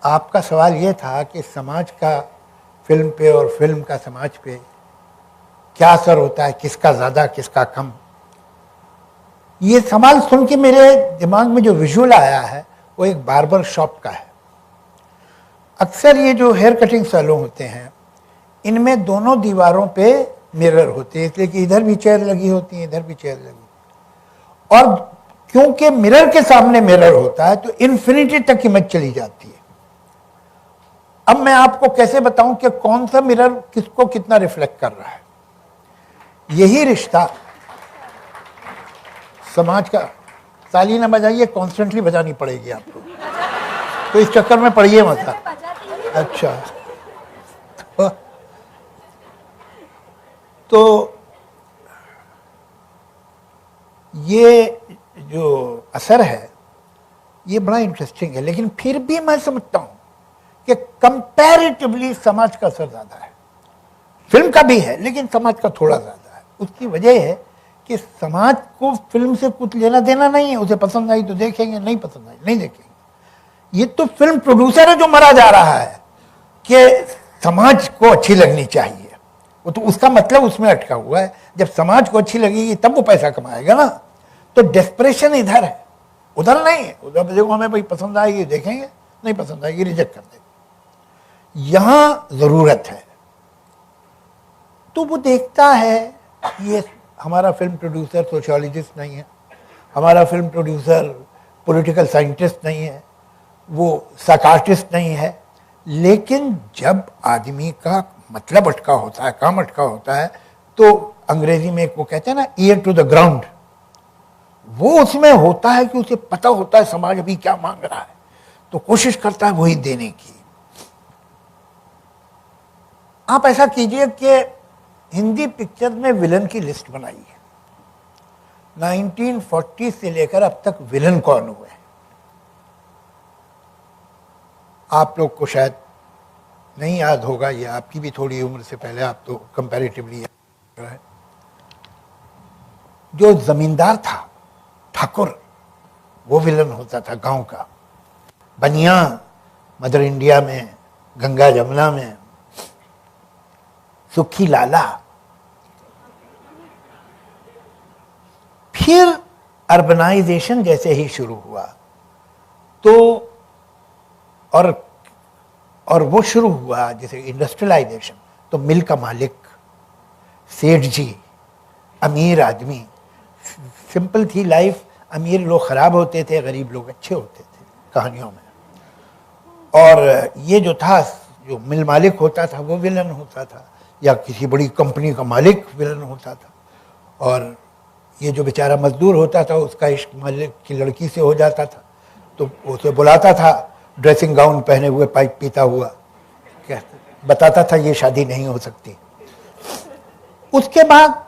आपका सवाल ये था कि समाज का फिल्म पे और फिल्म का समाज पे क्या असर होता है, किसका ज़्यादा किसका कम। ये सवाल सुन के मेरे दिमाग में जो विजुअल आया है वो एक बार्बर शॉप का है। अक्सर ये जो हेयर कटिंग सैलून होते हैं इनमें दोनों दीवारों पे मिरर होते हैं, इसलिए कि इधर भी चेयर लगी होती है, इधर भी चेयर लगी, और क्योंकि मिरर के सामने मिरर होता है तो इन्फिनिटी तक इमेज चली जाती है। अब मैं आपको कैसे बताऊं कि कौन सा मिरर किसको कितना रिफ्लेक्ट कर रहा है। यही रिश्ता समाज का। ताली ना बजाइए, कॉन्स्टेंटली बजानी पड़ेगी आपको, तो इस चक्कर में पड़िए मत। अच्छा, तो ये जो असर है ये बड़ा इंटरेस्टिंग है, लेकिन फिर भी मैं समझता हूं कि कंपैरेटिवली समाज का असर ज्यादा है। फिल्म का भी है लेकिन समाज का थोड़ा ज्यादा है। उसकी वजह है कि समाज को फिल्म से कुछ लेना देना नहीं है। उसे पसंद आई तो देखेंगे, नहीं पसंद आई नहीं देखेंगे। ये तो फिल्म प्रोड्यूसर है जो मरा जा रहा है कि समाज को अच्छी लगनी चाहिए। वो तो उसका मतलब उसमें अटका हुआ है। जब समाज को अच्छी लगेगी तब वो पैसा कमाएगा ना। तो डेस्परेशन इधर है, उधर नहीं है। उधर देखो हमें भाई पसंद आएगी देखेंगे, नहीं पसंद आएगी रिजेक्ट कर देंगे। यहां जरूरत है तो वो देखता है। ये हमारा फिल्म प्रोड्यूसर सोशियोलॉजिस्ट नहीं है, हमारा फिल्म प्रोड्यूसर पॉलिटिकल साइंटिस्ट नहीं है, वो साइकाट्रिस्ट नहीं है। लेकिन जब आदमी का मतलब अटका होता है, काम अटका होता है, तो अंग्रेजी में वो कहते हैं ना, ईयर टू द ग्राउंड, वो उसमें होता है कि उसे पता होता है समाज अभी क्या मांग रहा है, तो कोशिश करता है वही देने की। आप ऐसा कीजिए कि हिंदी पिक्चर में विलन की लिस्ट बनाइए। 1940 से लेकर अब तक विलन कौन हुए। आप लोग को शायद नहीं याद होगा, ये आपकी भी थोड़ी उम्र से पहले, आप तो कंपैरेटिवली याद है। जो जमींदार था ठाकुर, वो विलन होता था गांव का। बनिया मदर इंडिया में, गंगा जमुना में, सुखी लाला। फिर अर्बनाइजेशन जैसे ही शुरू हुआ तो और वो शुरू हुआ जैसे इंडस्ट्रियलाइजेशन, तो मिल का मालिक, सेठ जी, अमीर आदमी। सिंपल थी लाइफ, अमीर लोग खराब होते थे, गरीब लोग अच्छे होते थे कहानियों में। और ये जो था, जो मिल मालिक होता था वो विलन होता था, या किसी बड़ी कंपनी का मालिक विलन होता था। और ये जो बेचारा मजदूर होता था उसका इश्क मालिक की लड़की से हो जाता था, तो उसे बुलाता था ड्रेसिंग गाउन पहने हुए, पाइप पीता हुआ, बताता था ये शादी नहीं हो सकती। उसके बाद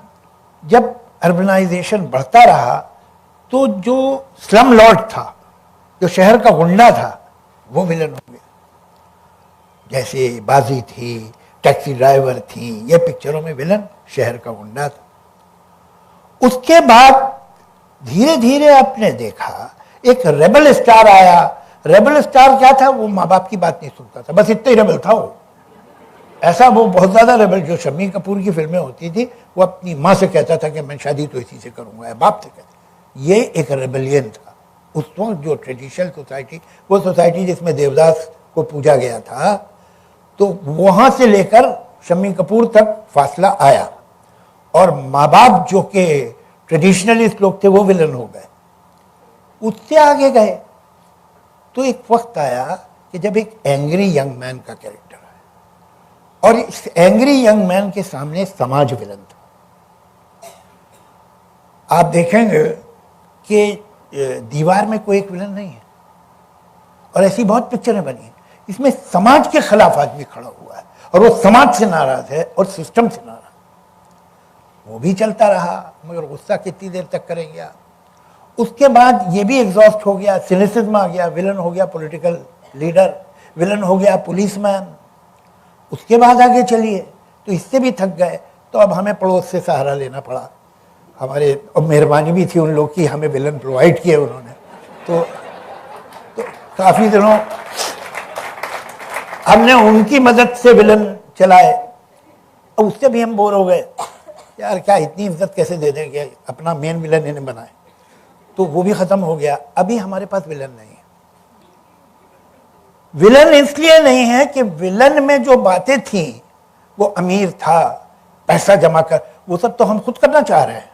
जब अर्बनाइजेशन बढ़ता रहा तो जो स्लम लॉर्ड था, जो शहर का गुंडा था, वो विलन हो गया। जैसे बाजी थी, टैक्सी ड्राइवर थी, ये पिक्चरों में विलन शहर का गुंडा था। उसके बाद धीरे धीरे आपने देखा एक रेबल स्टार आया। रेबल स्टार क्या था? वो माँ बाप की बात नहीं सुनता था, बस इतना ही रेबल था वो। ऐसा वो बहुत ज्यादा रेबल, जो शम्मी कपूर की फिल्में होती थी, वो अपनी माँ से कहता था कि मैं शादी तो इसी से करूंगा, बाप से कहता। ये एक रेबलियन था उस वक्त। जो ट्रेडिशनल सोसाइटी, वो सोसाइटी जिसमें देवदास को पूजा गया था, तो वहां से लेकर शम्मी कपूर तक फासला आया। और माँ बाप जो के ट्रेडिशनलिस्ट लोग थे वो विलन हो गए। उससे आगे गए तो एक वक्त आया कि जब एक एंग्री यंग मैन का कैरेक्टर आया, और इस एंग्री यंग मैन के सामने समाज विलन था। आप देखेंगे कि दीवार में कोई एक विलन नहीं है, और ऐसी बहुत पिक्चरें बनी हैं। इसमें समाज के खिलाफ आदमी खड़ा हुआ है, और वो समाज से नाराज है और सिस्टम से नाराज। वो भी चलता रहा, मगर गुस्सा कितनी देर तक करेंगे आप। उसके बाद ये भी एग्जॉस्ट हो गया, सिनिसिज्म आ गया, विलन हो गया पॉलिटिकल लीडर, विलन हो गया पुलिसमैन। उसके बाद आगे चलिए तो इससे भी थक गए, तो अब हमें पड़ोस से सहारा लेना पड़ा। हमारे और मेहरबानी भी थी उन लोग की, हमें विलन प्रोवाइड किए उन्होंने। तो काफ़ी दिनों हमने उनकी मदद से विलन चलाए, अब उससे भी हम बोर हो गए, यार क्या इतनी इज्जत कैसे दे देंगे, अपना मेन विलन इन्हें बनाए, तो वो भी खत्म हो गया। अभी हमारे पास विलन नहीं है। विलन इसलिए नहीं है कि विलन में जो बातें थी, वो अमीर था, पैसा जमा कर, वो सब तो हम खुद करना चाह रहे हैं।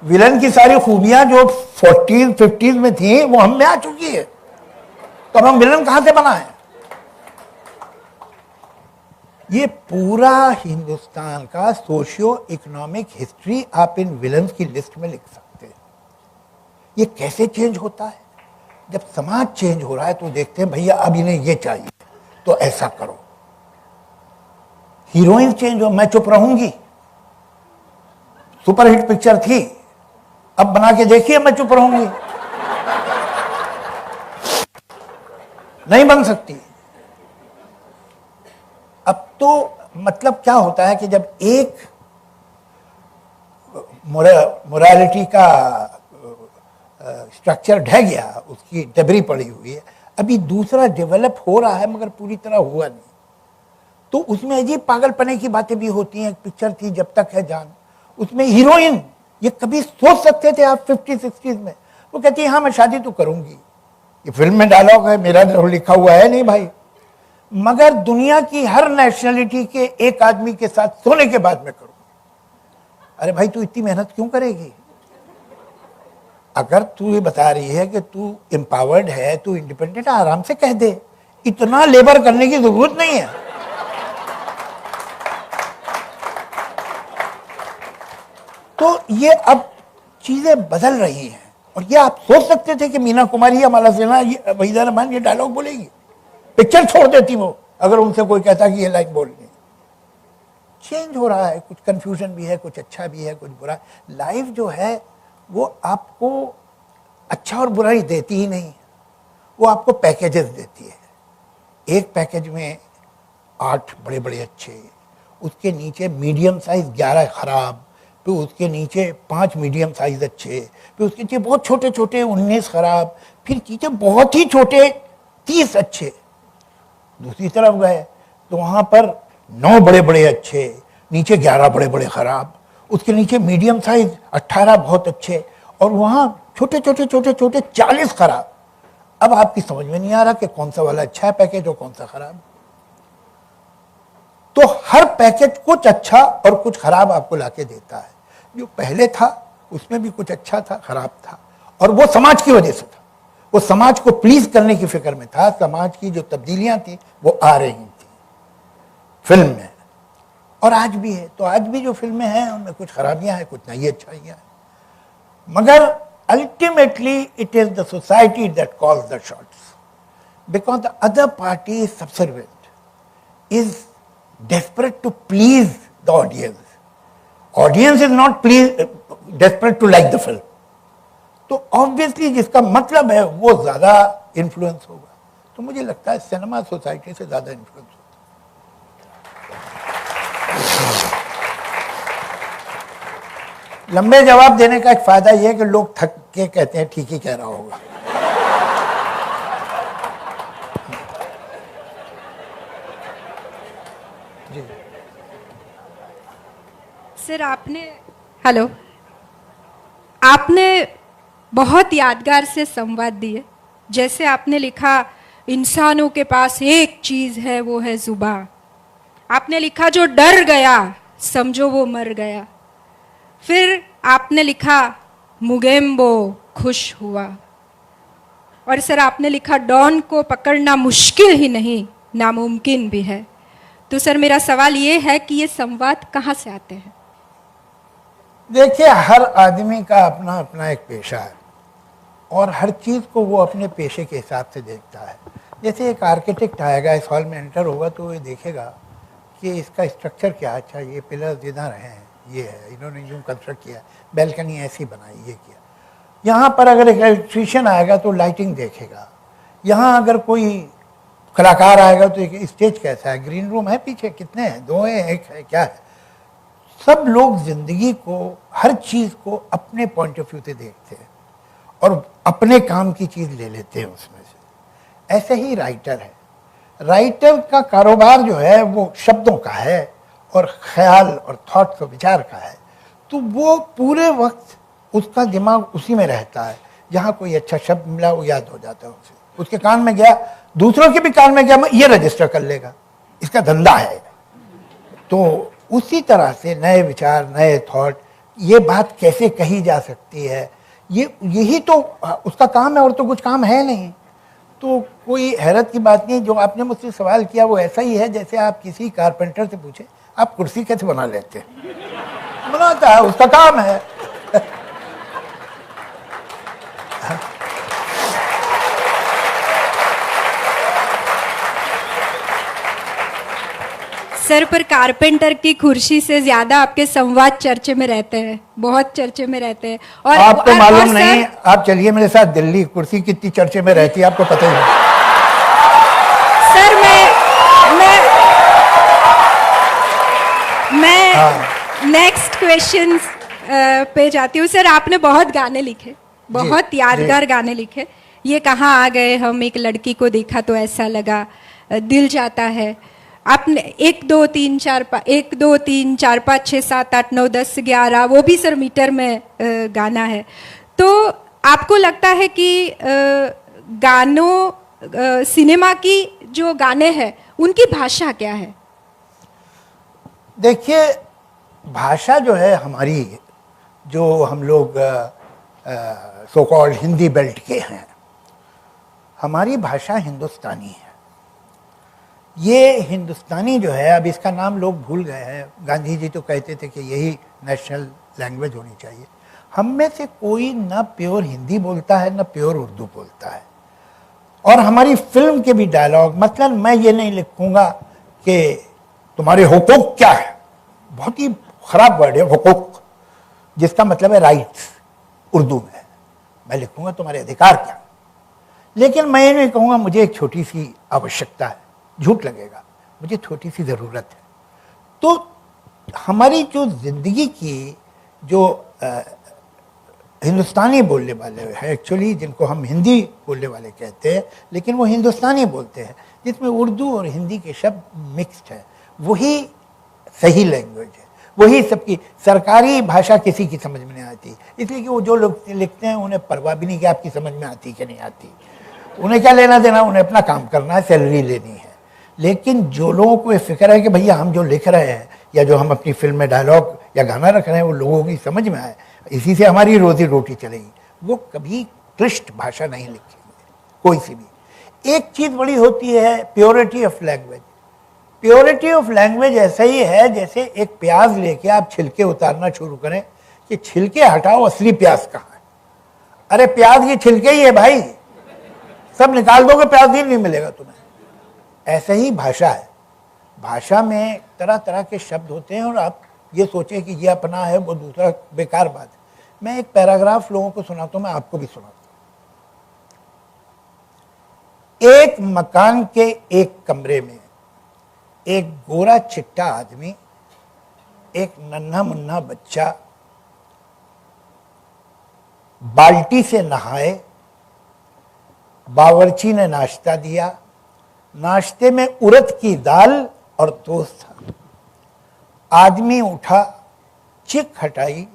विलन की सारी खूबियां जो 40s 50s में थी, वो हम में आ चुकी है, तो अब हम विलन कहां से बनाएं? ये पूरा हिंदुस्तान का सोशियो इकोनॉमिक हिस्ट्री आप इन विलन्स की लिस्ट में लिख सकते हैं। ये कैसे चेंज होता है? जब समाज चेंज हो रहा है तो देखते हैं भैया अब इन्हें ये चाहिए तो ऐसा करो। हीरोइन चेंज हो, मैं चुप रहूंगी, सुपरहिट पिक्चर थी, अब बना के देखिए मैं चुप रहूंगी, नहीं बन सकती। अब तो मतलब क्या होता है कि जब एक मोरालिटी का स्ट्रक्चर ढह गया, उसकी डबरी पड़ी हुई है, अभी दूसरा डेवलप हो रहा है मगर पूरी तरह हुआ नहीं, तो उसमें अजीब पागलपने की बातें भी होती हैं। एक पिक्चर थी जब तक है जान, उसमें हीरोइन, ये कभी सोच सकते थे आप 50-60s में? वो कहती है हाँ मैं शादी तो करूंगी, ये फिल्म में डायलॉग है, मेरा लिखा हुआ है नहीं भाई, मगर दुनिया की हर नेशनलिटी के एक आदमी के साथ सोने के बाद मैं करूंगी। अरे भाई तू इतनी मेहनत क्यों करेगी? अगर तू ये बता रही है कि तू एम्पावर्ड है, तू इंडिपेंडेंट है, आराम से कह दे, इतना लेबर करने की जरूरत नहीं है। तो ये अब चीजें बदल रही हैं, और ये आप सोच सकते थे कि मीना कुमारी या माला सिन्हा, वहीदा रहमान ये डायलॉग बोलेगी? पिक्चर छोड़ देती वो अगर उनसे कोई कहता कि ये लाइन बोलनी। चेंज हो रहा है, कुछ कंफ्यूजन भी है, कुछ अच्छा भी है, कुछ बुरा। लाइफ जो है वो आपको अच्छा और बुरा ही देती ही नहीं, वो आपको पैकेजेस देती है। एक पैकेज में 8 बड़े बड़े अच्छे, उसके नीचे मीडियम साइज 11 खराब, फिर उसके नीचे 5 मीडियम साइज अच्छे, फिर उसके नीचे बहुत छोटे छोटे 19 खराब, फिर नीचे बहुत ही छोटे 30 अच्छे। दूसरी तरफ गए तो वहां पर 9 बड़े बड़े अच्छे, नीचे 11 बड़े बड़े खराब, उसके नीचे मीडियम साइज 18 बहुत अच्छे, और वहां छोटे छोटे छोटे छोटे 40 खराब। अब आपकी समझ में नहीं आ रहा कि कौन सा वाला अच्छा है पैकेज और कौन सा खराब। तो हर पैकेज कुछ अच्छा और कुछ खराब आपको लाके देता है। जो पहले था उसमें भी कुछ अच्छा था, खराब था, और वो समाज की वजह से था, वो समाज को प्लीज करने की फिक्र में था। समाज की जो तब्दीलियां थी वो आ रही थी फिल्म में, और आज भी है। तो आज भी जो फिल्में हैं उनमें कुछ खराबियां हैं, कुछ नई अच्छाइयां हैं, मगर ultimately it is the society that calls the shots, because the other party is subservient, is desperate to please the audience. Audience is not desperate to like the film. तो obviously जिसका मतलब है वो ज्यादा इन्फ्लुएंस होगा। तो मुझे लगता है सिनेमा सोसाइटी से ज्यादा इन्फ्लुएंस होता है। लंबे जवाब देने का एक फायदा यह है कि लोग थक के कहते हैं ठीक ही कह रहा होगा। सर आपने बहुत यादगार से संवाद दिए। जैसे आपने लिखा इंसानों के पास एक चीज है वो है जुबान। आपने लिखा जो डर गया समझो वो मर गया। फिर आपने लिखा मुगेम्बो खुश हुआ। और सर आपने लिखा डॉन को पकड़ना मुश्किल ही नहीं नामुमकिन भी है। तो सर मेरा सवाल ये है कि ये संवाद कहाँ से आते हैं? देखिए, हर आदमी का अपना अपना एक पेशा है और हर चीज़ को वो अपने पेशे के हिसाब से देखता है। जैसे एक आर्किटेक्ट आएगा, इस हॉल में एंटर होगा तो ये देखेगा कि इसका स्ट्रक्चर क्या है, अच्छा ये पिलर्स इधर हैं, ये है, इन्होंने यूँ कंस्ट्रक्ट किया, बैल्कनी ऐसी बनाई, ये किया। यहाँ पर अगर एक इलेक्ट्रीशियन आएगा तो लाइटिंग देखेगा। यहाँ अगर कोई कलाकार आएगा तो एक स्टेज कैसा है, ग्रीन रूम है पीछे, कितने हैं, 2 हैं, 1 है, क्या है। सब लोग जिंदगी को, हर चीज़ को अपने पॉइंट ऑफ व्यू से देखते हैं और अपने काम की चीज़ ले लेते हैं उसमें से। ऐसे ही राइटर है। राइटर का कारोबार जो है वो शब्दों का है और ख्याल और थॉट्स और विचार का है, तो वो पूरे वक्त उसका दिमाग उसी में रहता है। जहाँ कोई अच्छा शब्द मिला वो याद हो जाता है उसे, उसके कान में गया, दूसरों के भी कान में गया, ये रजिस्टर कर लेगा, इसका धंधा है। तो उसी तरह से नए विचार, नए थॉट, ये बात कैसे कही जा सकती है, यही तो उसका काम है, और तो कुछ काम है नहीं। तो कोई हैरत की बात नहीं। जो आपने मुझसे सवाल किया वो ऐसा ही है जैसे आप किसी कारपेंटर से पूछे आप कुर्सी कैसे बना लेते हैं, बनाता है, उसका काम है। सर, पर कारपेंटर की कुर्सी से ज्यादा आपके संवाद चर्चे में रहते हैं, बहुत चर्चे में रहते हैं। और आपको मालूम नहीं, आप चलिए मेरे साथ दिल्ली, कुर्सी कितनी चर्चे में रहती है आपको पता ही नहीं। सर मैं नेक्स्ट क्वेश्चन पे जाती हूँ। सर, आपने बहुत गाने लिखे, बहुत यादगार गाने लिखे। ये कहाँ आ गए हम, एक लड़की को देखा तो ऐसा लगा, दिल जाता है। आपने 1 2 3 4 5 6 7 8 9 10 11 वो भी सर मीटर में गाना है। तो आपको लगता है कि गानों, सिनेमा की जो गाने हैं उनकी भाषा क्या है? देखिए, भाषा जो है हमारी, जो हम लोग सो कॉल्ड हिंदी बेल्ट के हैं, हमारी भाषा हिंदुस्तानी है। ये हिंदुस्तानी जो है, अब इसका नाम लोग भूल गए हैं। गांधी जी तो कहते थे कि यही नेशनल लैंग्वेज होनी चाहिए। हम में से कोई ना प्योर हिंदी बोलता है ना प्योर उर्दू बोलता है। और हमारी फिल्म के भी डायलॉग, मतलब मैं ये नहीं लिखूंगा कि तुम्हारे हुकूक क्या है, बहुत ही खराब वर्ड है हुकूक, जिसका मतलब है राइट्स उर्दू में। मैं लिखूंगा तुम्हारे अधिकार क्या, लेकिन मैं ये नहीं कहूँगा मुझे एक छोटी सी आवश्यकता है, झूठ लगेगा, मुझे छोटी सी ज़रूरत है। तो हमारी जो ज़िंदगी की जो हिंदुस्तानी बोलने वाले हैं, एक्चुअली जिनको हम हिंदी बोलने वाले कहते हैं, लेकिन वो हिंदुस्तानी बोलते हैं, जिसमें उर्दू और हिंदी के शब्द मिक्स्ड है, वही सही लैंग्वेज है। वही सबकी सरकारी भाषा किसी की समझ में नहीं आती, इसलिए कि वो जो लोग लिखते हैं उन्हें परवाह भी नहीं कि आपकी समझ में आती कि नहीं आती। उन्हें क्या लेना देना, उन्हें अपना काम करना है, सैलरी लेनी है। लेकिन जो लोगों को ये फिक्र है कि भैया हम जो लिख रहे हैं या जो हम अपनी फिल्म में डायलॉग या गाना रख रहे हैं वो लोगों की समझ में आए, इसी से हमारी रोजी रोटी चलेगी, वो कभी क्लिष्ट भाषा नहीं लिखेंगे कोई सी भी। एक चीज़ बड़ी होती है purity of language. Purity of language ऐसा ही है जैसे एक प्याज लेके आप छिलके उतारना शुरू करें कि छिलके हटाओ, असली प्याज कहाँ है। अरे प्याज ये छिलके ही है भाई, सब निकाल दोगे प्याज ही नहीं मिलेगा तुम्हें। ऐसे ही भाषा है, भाषा में तरह तरह के शब्द होते हैं और आप ये सोचें कि ये अपना है वो दूसरा, बेकार बात है। मैं एक पैराग्राफ लोगों को सुनाता हूँ, मैं आपको भी सुनाता हूँ। एक मकान के एक कमरे में एक गोरा चिट्टा आदमी, एक नन्हा मुन्ना बच्चा बाल्टी से नहाए। बावर्ची ने नाश्ता दिया, नाश्ते में उड़द की दाल और टोस्ट था। आदमी उठा, चिक हटाई,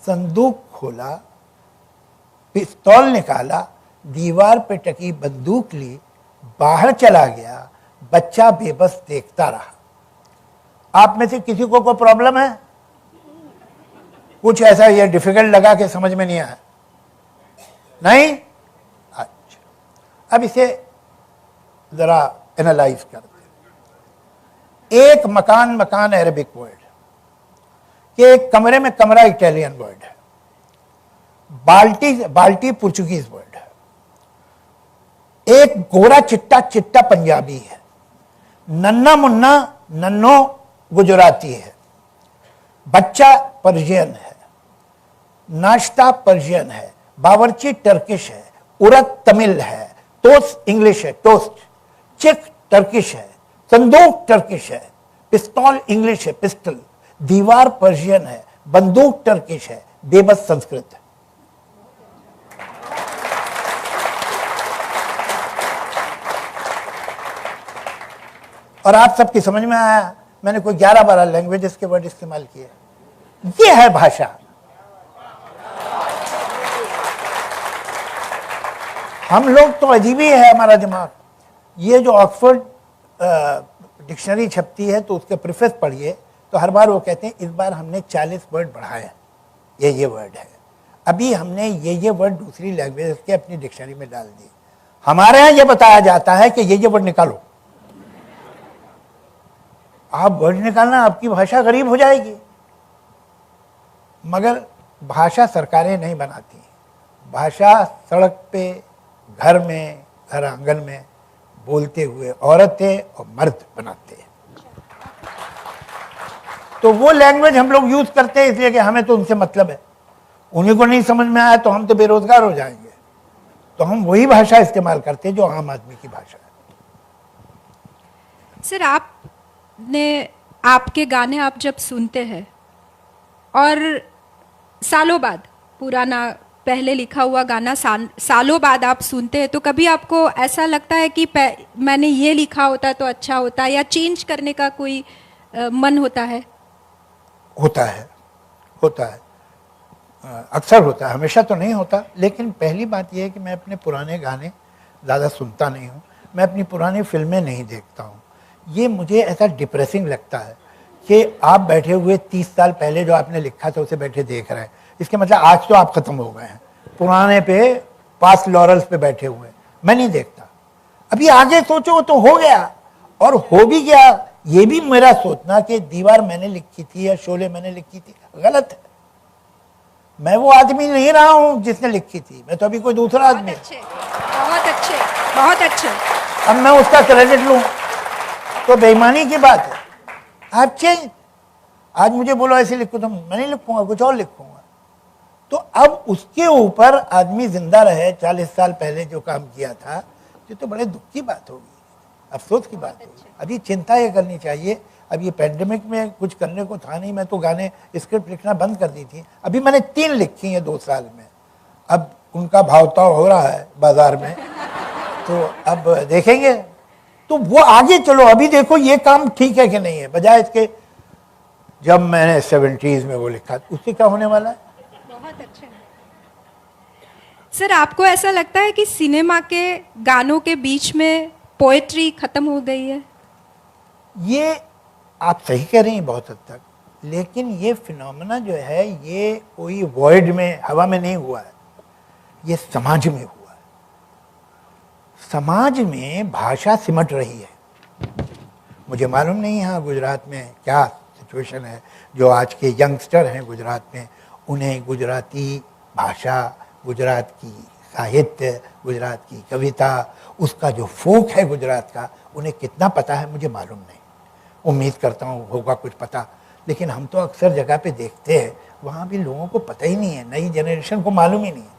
संदूक खोला, पिस्तौल निकाला, दीवार पे टकी बंदूक ली, बाहर चला गया। बच्चा बेबस देखता रहा। आप में से किसी को कोई प्रॉब्लम है? कुछ ऐसा ये डिफिकल्ट लगा कि समझ में नहीं आया? नहीं? अच्छा, अब इसे जरा एनालाइज करते। एक मकान, मकान अरबिक वर्ड कि एक कमरे में कमरा इटालियन वर्ड है, बाल्टी बाल्टी पुर्तगाली वर्ड है, एक गोरा चिट्टा, चिट्टा पंजाबी है, नन्ना मुन्ना नन्नो गुजराती है, बच्चा पर्शियन है, नाश्ता पर्शियन है, बावर्ची टर्किश है, उड़द तमिल है, टोस्ट इंग्लिश है, टोस्ट, चिक टर्किश है, संदूक टर्किश है, पिस्तौल इंग्लिश है, पिस्टल, दीवार पर्शियन है, बंदूक टर्किश है, बेबस संस्कृत है। और आप सबकी समझ में आया। मैंने कोई 11-12 लैंग्वेजेस के वर्ड इस्तेमाल किए। ये है भाषा। हम लोग तो अजीब ही है हमारा दिमाग। ये जो ऑक्सफोर्ड डिक्शनरी छपती है तो उसके प्रीफेस पढ़िए तो हर बार वो कहते हैं इस बार हमने 40 वर्ड बढ़ाए, ये वर्ड है। अभी हमने ये वर्ड दूसरी लैंग्वेज के अपनी डिक्शनरी में डाल दिए। हमारे यहाँ ये बताया जाता है कि ये वर्ड निकालो। आप वर्ड निकालना, आपकी भाषा गरीब हो जाएगी। मगर भाषा सरकारें नहीं बनाती, भाषा सड़क पे, घर में, घर आंगन में बोलते हुए औरतें और मर्द बनाते हैं। तो वो लैंग्वेज हम लोग यूज करते हैं इसलिए कि हमें तो उनसे मतलब है। उन्हीं को नहीं समझ में आया तो हम तो बेरोजगार हो जाएंगे। तो हम वही भाषा इस्तेमाल करते हैं जो आम आदमी की भाषा है। सर, आपके गाने आप जब सुनते हैं और सालों बाद पुराना पहले लिखा हुआ गाना सालों बाद आप सुनते हैं तो कभी आपको ऐसा लगता है कि मैंने ये लिखा होता तो अच्छा होता, या चेंज करने का कोई मन होता है? होता है अक्सर होता है, हमेशा तो नहीं होता। लेकिन पहली बात यह है कि मैं अपने पुराने गाने ज़्यादा सुनता नहीं हूँ, मैं अपनी पुरानी फिल्में नहीं देखता हूँ। ये मुझे ऐसा डिप्रेसिंग लगता है कि आप बैठे हुए 30 साल पहले जो आपने लिखा था उसे बैठे देख रहे हैं। इसके मतलब आज तो आप खत्म हो गए हैं, पुराने पे पास लॉरल्स पे बैठे हुए। मैं नहीं देखता। अभी आगे सोचो तो हो गया, और हो भी गया। ये भी मेरा सोचना कि दीवार मैंने लिखी थी या शोले मैंने लिखी थी गलत है। मैं वो आदमी नहीं रहा हूं जिसने लिखी थी, मैं तो अभी कोई दूसरा आदमी। बहुत अच्छे। अब मैं उसका क्रेडिट लूं तो बेईमानी की बात है। आप चेंज, आज मुझे बोलो ऐसे लिखो तो मैं नहीं लिखूंगा, कुछ और लिखूंगा। तो अब उसके ऊपर आदमी जिंदा रहे 40 साल पहले जो काम किया था, ये तो बड़े दुख की बात होगी, अफसोस की बात होगी। अभी चिंता ये करनी चाहिए। अब ये पैंडेमिक में कुछ करने को था नहीं, मैं तो गाने स्क्रिप्ट लिखना बंद कर दी थी। अभी मैंने 3 लिखी हैं 2 साल में। अब उनका भावताव हो रहा है बाजार में, तो अब देखेंगे। तो वो आगे चलो, अभी देखो ये काम ठीक है कि नहीं है, बजाय इसके जब मैंने 70s में वो लिखा उससे क्या होने वाला है। बहुत अच्छा। सर, आपको ऐसा लगता है कि सिनेमा के गानों के बीच में पोएट्री खत्म हो गई है? ये आप सही कह रही हैं बहुत हद तक, लेकिन ये फिनोमेना जो है ये कोई वॉइड में, हवा में नहीं हुआ है, ये समाज में हुआ है। समाज में भाषा सिमट रही है। मुझे मालूम नहीं यहाँ गुजरात में क्या सिचुएशन है। जो आज के यंगस्टर हैं गुजरात में, उन्हें गुजराती भाषा, गुजरात की साहित्य, गुजरात की कविता, उसका जो फोक है गुजरात का, उन्हें कितना पता है मुझे मालूम नहीं। उम्मीद करता हूँ होगा कुछ पता। लेकिन हम तो अक्सर जगह पे देखते हैं, वहाँ भी लोगों को पता ही नहीं है, नई जनरेशन को मालूम ही नहीं है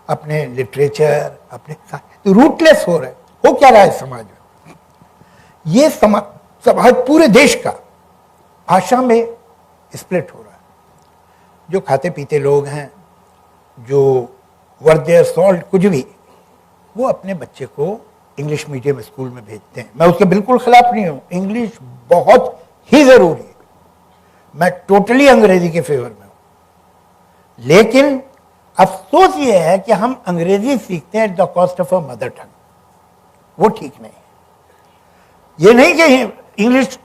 अपने लिटरेचर, अपने तो रूटलेस हो रहे। हो क्या रहा है समाज में? ये समाज पूरे देश का भाषा में स्प्लिट हो रहा है। जो खाते पीते लोग हैं, जो वर्थ देयर सॉल्ट कुछ भी, वो अपने बच्चे को इंग्लिश मीडियम स्कूल में भेजते हैं। मैं उसके बिल्कुल खिलाफ नहीं हूँ, इंग्लिश बहुत ही जरूरी है, मैं टोटली अंग्रेजी के फेवर में हूँ। लेकिन अफसोस ये है कि हम अंग्रेजी सीखते हैं at the cost of a mother tongue, वो ठीक नहीं है। ये नहीं कि इंग्लिश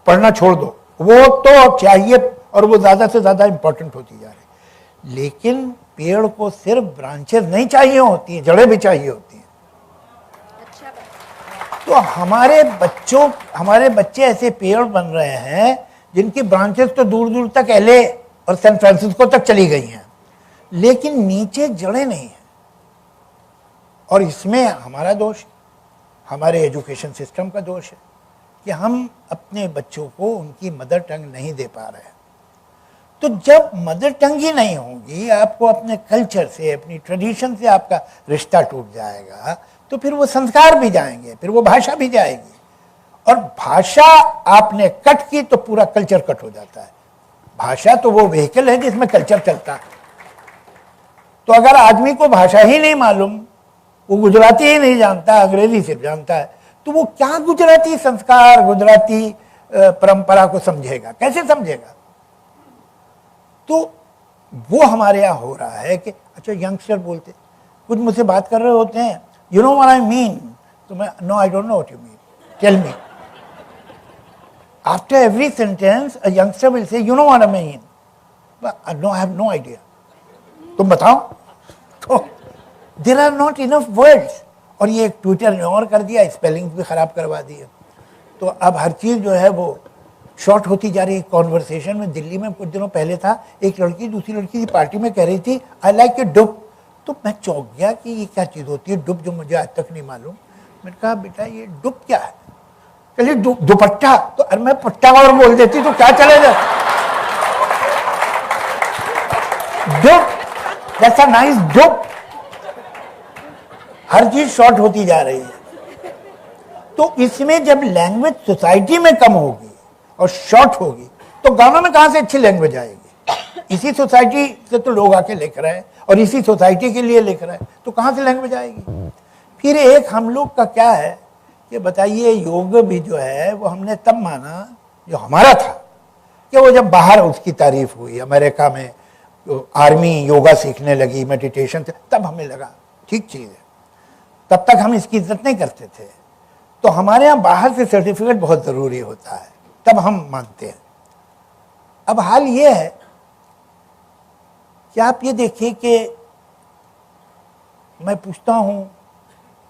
पढ़ना छोड़ दो, वो तो चाहिए और वो ज्यादा से ज्यादा इंपॉर्टेंट होती जा रही। लेकिन पेड़ को सिर्फ ब्रांचेस नहीं चाहिए होती हैं, जड़ें भी चाहिए होती हैं। तो हमारे बच्चे ऐसे पेड़ बन रहे हैं जिनकी ब्रांचेस तो दूर दूर तक एलए और सैन फ्रांसिस्को तक चली गई हैं, लेकिन नीचे जड़ें नहीं हैं। और इसमें हमारा दोष, हमारे एजुकेशन सिस्टम का दोष है कि हम अपने बच्चों को उनकी मदर टंग नहीं दे पा रहे हैं। तो जब मदर टंग ही नहीं होगी, आपको अपने कल्चर से, अपनी ट्रेडिशन से आपका रिश्ता टूट जाएगा, तो फिर वो संस्कार भी जाएंगे, फिर वो भाषा भी जाएगी। और भाषा आपने कट की तो पूरा कल्चर कट हो जाता है। भाषा तो वो व्हीकल है जिसमें कल्चर चलता है। तो अगर आदमी को भाषा ही नहीं मालूम, वो गुजराती ही नहीं जानता, अंग्रेजी सिर्फ जानता है, तो वो क्या गुजराती संस्कार, गुजराती परंपरा को समझेगा, कैसे समझेगा? तो वो हमारे यहाँ हो रहा है कि अच्छा यंगस्टर बोलते, कुछ मुझसे बात कर रहे होते हैं, you know what I mean, तो मैं no I don't know what you mean, tell me. After every sentence a youngster will say you know what I mean, no I have no idea, तुम बताओ. तो there are not enough words. और ये एक Twitter ने और कर दिया, स्पेलिंग भी खराब करवा दिए. तो अब हर चीज़ जो है वो शॉर्ट होती जा रही है. कॉन्वर्सेशन में दिल्ली में कुछ दिनों पहले था, एक लड़की दूसरी लड़की की पार्टी में कह रही थी आई लाइक ए डुप. तो मैं चौंक गया कि ये क्या चीज़ होती है डुप, जो मुझे आज तक नहीं मालूम. मैंने कहा बेटा ये डुप क्या है? कहली दुपट्टा. तो अरे मैं पट्टा और बोल देती तो क्या चलेगा. डुप, दैट्स अ नाइस डुप. हर चीज शॉर्ट होती जा रही है. तो इसमें जब लैंग्वेज सोसाइटी में कम होगी और शॉर्ट होगी तो गानों में कहां से अच्छी लैंग्वेज आएगी? इसी सोसाइटी से तो लोग आके लिख रहे हैं और इसी सोसाइटी के लिए लिख रहे हैं, तो कहां से लैंग्वेज आएगी? फिर एक हम लोग का क्या है कि बताइए, योग भी जो है वो हमने तब माना जो हमारा था कि वो जब बाहर उसकी तारीफ हुई, अमेरिका में आर्मी योगा सीखने लगी, मेडिटेशन, तब हमें लगा ठीक चीज है. तब तक हम इसकी इज्जत नहीं करते थे. तो हमारे यहाँ बाहर से सर्टिफिकेट बहुत जरूरी होता है, तब हम मानते हैं. अब हाल ये है कि आप ये देखिए कि मैं पूछता हूँ,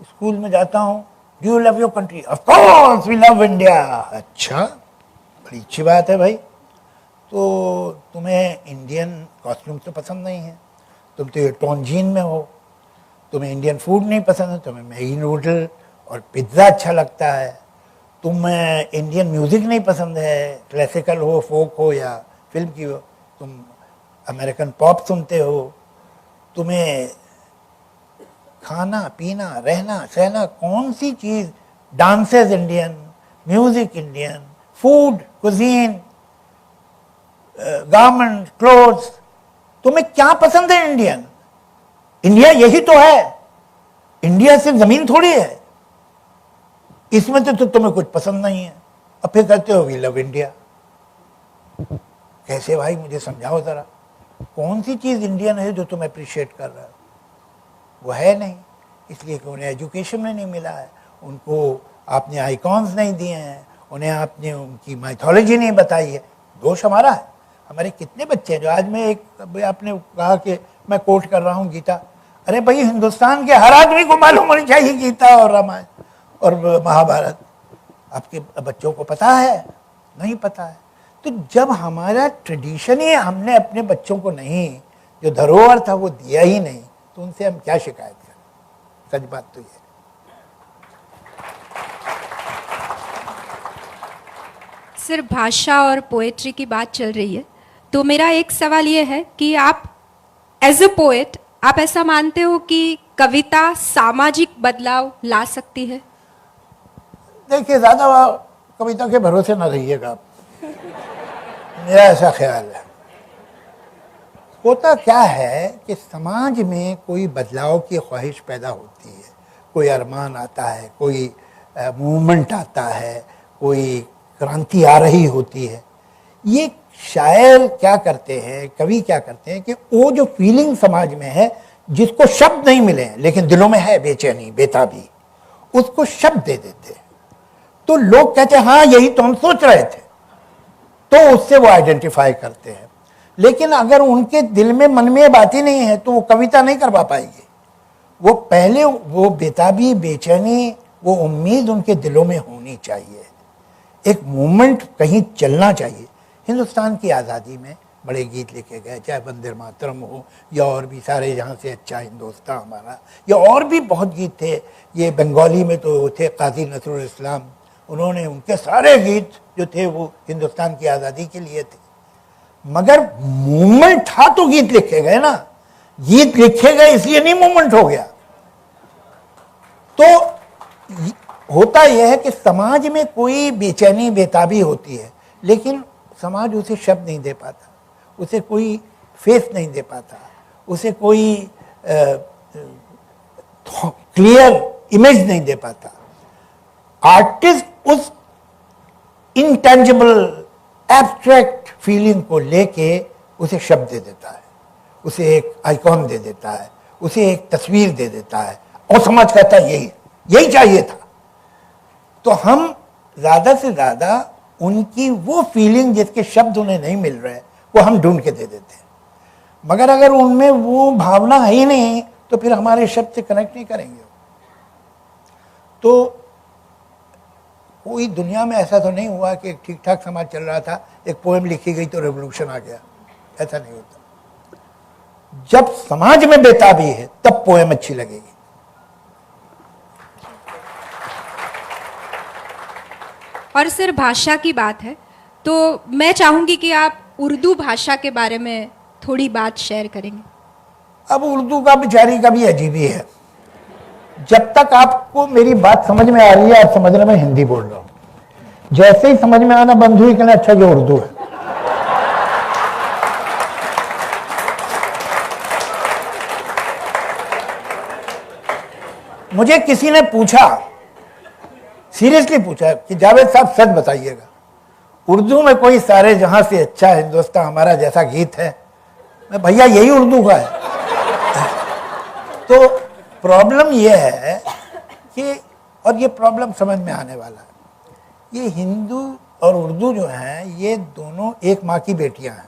स्कूल में जाता हूँ, do you love your country? Of course we love India. अच्छा, बड़ी अच्छी बात है भाई. तो तुम्हें इंडियन कॉस्ट्यूम तो पसंद नहीं है, तुम तो ये टोंजीन में हो. तुम्हें इंडियन फूड नहीं पसंद है, तुम्हें मैगी नूडल और पिज्ज़ा अच्छा लगता है. तुम्हें इंडियन म्यूज़िक नहीं पसंद है, क्लासिकल हो, फोक हो या फिल्म की हो, तुम अमेरिकन पॉप सुनते हो. तुम्हें खाना पीना रहना सहना कौन सी चीज़, dances Indian, music Indian, food cuisine, garment clothes, तुम्हें क्या पसंद है इंडियन? इंडिया यही तो है. इंडिया सिर्फ जमीन थोड़ी है, इसमें तो तुम्हें कुछ पसंद नहीं है. अब फिर कहते हो वी लव इंडिया. कैसे भाई, मुझे समझाओ जरा, कौन सी चीज इंडियन है जो तुम अप्रिशिएट कर रहे हो? वो है नहीं, इसलिए कि उन्हें एजुकेशन में नहीं मिला है, उनको आपने आइकॉन्स नहीं दिए हैं, उन्हें आपने उनकी माइथोलॉजी नहीं बताई है. दोष हमारा है. हमारे कितने बच्चे हैं जो आज मैं एक, आपने कहा कि मैं कोट कर रहा हूँ गीता. अरे भाई, हिंदुस्तान के हर आदमी को मालूम होनी चाहिए गीता और रामायण और महाभारत. आपके बच्चों को पता है? नहीं पता है. तो जब हमारा ट्रेडिशन ही हमने अपने बच्चों को नहीं, जो धरोहर था वो दिया ही नहीं, तो उनसे हम क्या शिकायत करें? सच बात तो ये. सिर्फ भाषा और पोएट्री की बात चल रही है, तो मेरा एक सवाल ये है कि आप एज अ पोएट, आप ऐसा मानते हो कि कविता सामाजिक बदलाव ला सकती है? देखिए, ज्यादा कविता के भरोसे ना रहिएगा आप. मेरा ऐसा ख्याल है. होता क्या है कि समाज में कोई बदलाव की ख्वाहिश पैदा होती है, कोई अरमान आता है, कोई मूवमेंट आता है, कोई क्रांति आ रही होती है. ये शायर क्या करते हैं, कवि क्या करते हैं कि वो जो फीलिंग समाज में है, जिसको शब्द नहीं मिले लेकिन दिलों में है बेचैनी, बेताबी, उसको शब्द दे देते हैं. तो लोग कहते हैं हाँ यही तो हम सोच रहे थे, तो उससे वो आइडेंटिफाई करते हैं. लेकिन अगर उनके दिल में मन में बात ही नहीं है तो वो कविता नहीं करवा पाएंगे. वो पहले वो बेताबी, बेचैनी, वो उम्मीद उनके दिलों में होनी चाहिए. एक मूवमेंट कहीं चलना चाहिए. हिंदुस्तान की आज़ादी में बड़े गीत लिखे गए, चाहे वंदे मातरम हो या और भी सारे, यहाँ से अच्छा हिंदुस्तान हमारा, या और भी बहुत गीत थे. ये बंगाली में तो थे काजी नसरुल इस्लाम, उन्होंने, उनके सारे गीत जो थे वो हिंदुस्तान की आज़ादी के लिए थे. मगर मूवमेंट था तो गीत लिखे गए ना. गीत लिखे गए इसलिए नहीं मूवमेंट हो गया. तो होता यह है कि समाज में कोई बेचैनी, बेताबी होती है, लेकिन समाज उसे शब्द नहीं दे पाता, उसे कोई फेस नहीं दे पाता, उसे कोई क्लियर इमेज नहीं दे पाता. आर्टिस्ट उस इंटेंजिबल एब्स्ट्रैक्ट फीलिंग को लेके उसे शब्द दे देता है, उसे एक आइकॉन दे देता है, उसे एक तस्वीर दे देता है, और समाज कहता है यही चाहिए था। तो हम ज्यादा से ज्यादा उनकी वो फीलिंग जिसके शब्द उन्हें नहीं मिल रहे वो हम ढूंढ के दे देते हैं, मगर अगर उनमें वो भावना है ही नहीं तो फिर हमारे शब्द से कनेक्ट नहीं करेंगे। तो कोई दुनिया में ऐसा तो नहीं हुआ कि एक ठीक ठाक समाज चल रहा था, एक पोएम लिखी गई तो रेवोल्यूशन आ गया, ऐसा नहीं होता। जब समाज में बेताबी है तब पोएम अच्छी लगेगी। और सर भाषा की बात है तो मैं चाहूंगी कि आप उर्दू भाषा के बारे में थोड़ी बात शेयर करेंगे। अब उर्दू का बेचारी का भी अजीब ही है। जब तक आपको मेरी बात समझ में आ रही है आप समझ रहे मैं हिंदी बोल रहा हूं, जैसे ही समझ में आना बंद हुई कहना अच्छा ये उर्दू है। मुझे किसी ने पूछा, सीरियसली पूछा कि जावेद साहब सच बताइएगा उर्दू में कोई सारे जहां से अच्छा हिंदुस्तान हमारा जैसा गीत है? मैं भैया यही उर्दू का है। तो प्रॉब्लम यह है कि, और ये प्रॉब्लम समझ में आने वाला है, ये हिंदू और उर्दू जो हैं ये दोनों एक माँ की बेटियां हैं।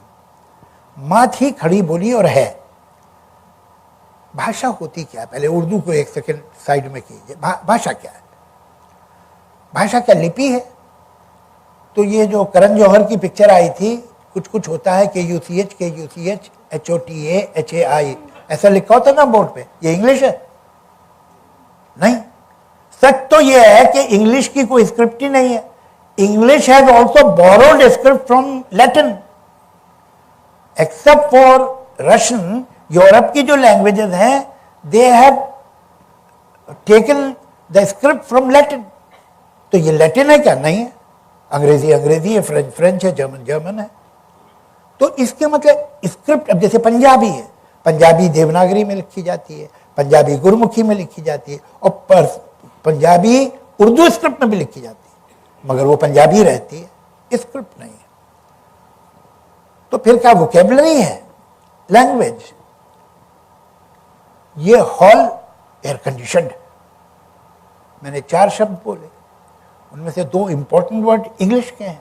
माँ थी खड़ी बोली और है। भाषा होती क्या है? पहले उर्दू को एक सेकंड साइड में कीजिए। भाषा क्या है? भाषा क्या लिपि है? तो ये जो करण जौहर की पिक्चर आई थी, कुछ कुछ होता है KUCH HOTA HAI ऐसा लिखा होता ना बोर्ड पे, ये इंग्लिश है? नहीं। सच तो ये है कि इंग्लिश की कोई स्क्रिप्ट ही नहीं है। English has also borrowed script from Latin. Except for Russian, Europe की जो लैंग्वेजेस हैं they have taken the script from Latin. तो ये लैटिन है क्या? नहीं है। अंग्रेजी अंग्रेजी है, फ्रेंच फ्रेंच है, जर्मन जर्मन है। तो इसके मतलब स्क्रिप्ट, अब जैसे पंजाबी है, पंजाबी देवनागरी में लिखी जाती है, पंजाबी गुरमुखी में लिखी जाती है, और पंजाबी उर्दू स्क्रिप्ट में भी लिखी जाती है, मगर वो पंजाबी रहती है, स्क्रिप्ट नहीं है। तो फिर क्या वोकेबलरी है? लैंग्वेज। ये हॉल एयर कंडीशनड। मैंने 4 शब्द बोले, उनमें से 2 इंपॉर्टेंट वर्ड इंग्लिश के हैं।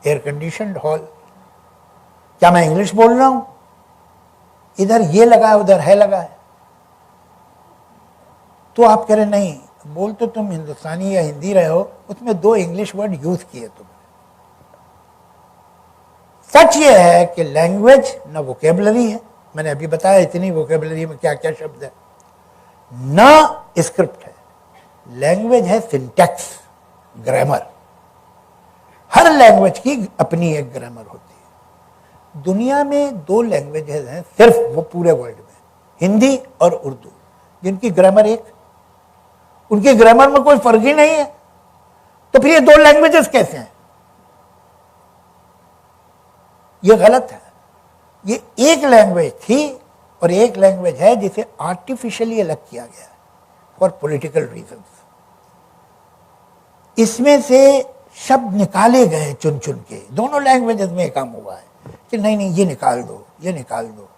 Air conditioned hall. क्या मैं इंग्लिश बोल रहा हूं? इधर ये लगा है उधर है लगा है। तो आप कह रहे नहीं, बोल तो तुम हिंदुस्तानी या हिंदी रहे हो, उसमें 2 इंग्लिश वर्ड यूज किए तुमने। सच ये है कि लैंग्वेज ना वोकेबलरी है, मैंने अभी बताया इतनी वोकेबलरी में क्या क्या शब्द है, ना स्क्रिप्ट है। लैंग्वेज है सिंटैक्स, ग्रामर। हर लैंग्वेज की अपनी एक ग्रामर होती है। दुनिया में 2 लैंग्वेजेस हैं सिर्फ, वो पूरे वर्ल्ड में, हिंदी और उर्दू, जिनकी ग्रामर एक। उनकी ग्रामर में कोई फर्क ही नहीं है। तो फिर ये 2 लैंग्वेजेस कैसे हैं? ये गलत है। ये एक लैंग्वेज थी और एक लैंग्वेज है जिसे आर्टिफिशियली अलग किया गया है फॉर पॉलिटिकल रीजंस। इसमें से शब्द निकाले गए चुन चुन के। दोनों लैंग्वेजेस में काम हुआ है कि नहीं नहीं ये निकाल दो, ये निकाल दो।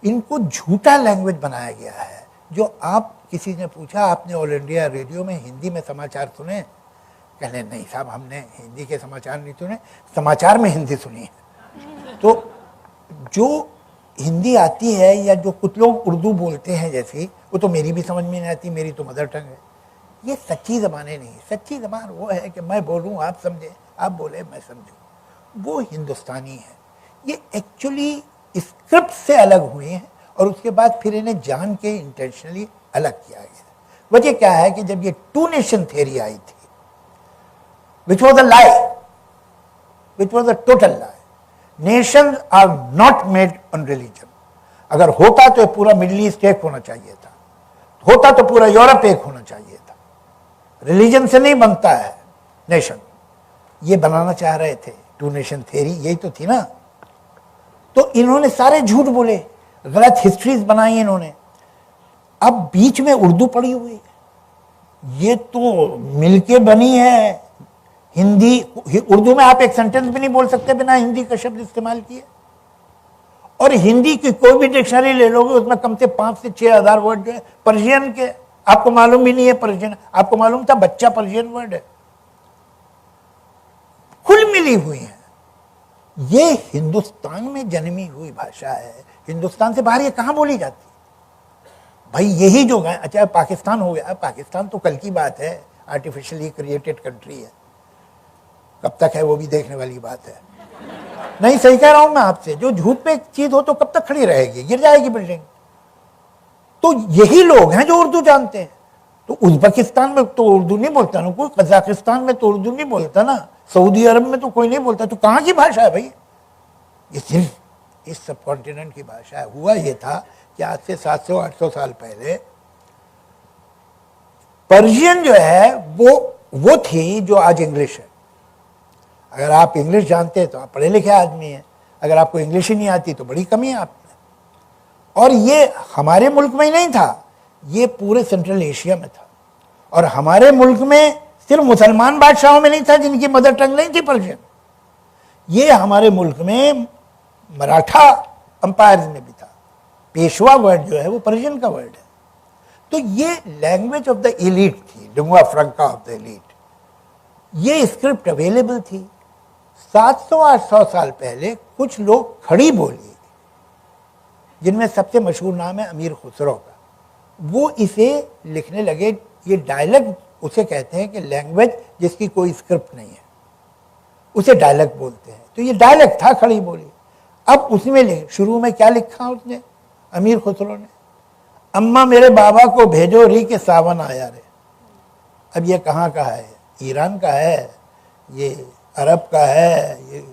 इनको झूठा लैंग्वेज बनाया गया है। जो आप, किसी ने पूछा आपने ऑल इंडिया रेडियो में हिंदी में समाचार सुने? कहने नहीं साहब हमने हिंदी के समाचार नहीं सुने, समाचार में हिंदी सुनी है। तो जो हिंदी आती है या जो कुछ लोग उर्दू बोलते हैं जैसे, वो तो मेरी भी समझ में नहीं आती, मेरी तो मदर टंग है। ये सच्ची ज़बानें नहीं। सच्ची ज़बान वो है कि मैं बोलूँ आप समझें, आप बोले मैं समझूँ, वो हिंदुस्तानी है। ये एक्चुअली स्क्रिप्ट से अलग हुए हैं और उसके बाद फिर इन्हें जान के इंटेंशनली अलग किया गया। वजह क्या है कि जब ये 2 नेशन थ्योरी आई थी, which was a lie, which was a total lie. Nations are not made on religion. अगर होता तो पूरा मिडिल ईस्ट एक होना चाहिए था, होता तो पूरा यूरोप एक होना चाहिए था। रिलीजन से नहीं बनता है नेशन। ये बनाना चाह रहे थे 2 नेशन थ्योरी, यही तो थी ना। तो इन्होंने सारे झूठ बोले, गलत हिस्ट्रीज बनाई इन्होंने। अब बीच में उर्दू पड़ी हुई है, ये तो मिलके बनी है। हिंदी उर्दू में आप एक सेंटेंस भी नहीं बोल सकते बिना हिंदी का शब्द इस्तेमाल किए। और हिंदी की कोई भी डिक्शनरी ले लोगे उसमें कम से 5 से 6 हज़ार वर्ड जो है पर्शियन के, आपको मालूम भी नहीं है पर्शियन, आपको मालूम था बच्चा पर्शियन वर्ड है। खुल मिली हुई है। ये हिंदुस्तान में जन्मी हुई भाषा है। हिंदुस्तान से बाहर ये कहां बोली जाती है भाई? यही जो है, अच्छा पाकिस्तान हो गया, पाकिस्तान तो कल की बात है, आर्टिफिशियली क्रिएटेड कंट्री है, कब तक है वो भी देखने वाली बात है। नहीं, सही कह रहा हूं मैं आपसे, जो झूठ पे एक चीज हो तो कब तक खड़ी रहेगी, गिर जाएगी बिल्डिंग। तो यही लोग हैं जो उर्दू जानते हैं। तो उज्बेकिस्तान में तो उर्दू नहीं बोलता ना कोई, कजाकिस्तान में तो उर्दू नहीं बोलता ना, सऊदी अरब में तो कोई नहीं बोलता। तो कहां की भाषा है भाई? ये सिर्फ इस सब कॉन्टिनेंट की भाषा है। हुआ ये था कि आज से 700-800 साल पहले पर्शियन जो है वो थी जो आज इंग्लिश है। अगर आप इंग्लिश जानते हैं तो आप पढ़े लिखे आदमी हैं, अगर आपको इंग्लिश ही नहीं आती तो बड़ी कमी है आप में। और ये हमारे मुल्क में ही नहीं था, ये पूरे सेंट्रल एशिया में था। और हमारे मुल्क में सिर्फ मुसलमान बादशाहों में नहीं था जिनकी मदर टंग नहीं थी पर्शियन, ये हमारे मुल्क में मराठा अंपायर्स में भी था। पेशवा वर्ड जो है वो पर्शियन का वर्ड है। तो ये लैंग्वेज ऑफ द एलीट थी, लिंगुआ फ्रंका ऑफ द एलीट। ये स्क्रिप्ट अवेलेबल थी। 700-800 साल पहले कुछ लोग खड़ी बोली, जिनमें सबसे मशहूर नाम है अमीर खुसरो का, वो इसे लिखने लगे। ये डायलेक्ट उसे कहते हैं कि लैंग्वेज जिसकी कोई स्क्रिप्ट नहीं है उसे डायलेक्ट बोलते हैं। तो ये डायलेक्ट था, खड़ी बोली। अब उसमें शुरू में क्या लिखा उसने, अमीर खुसरो ने, अम्मा मेरे बाबा को भेजो री के सावन आया रे। अब ये कहाँ का है? ईरान का है, ये अरब का है, ये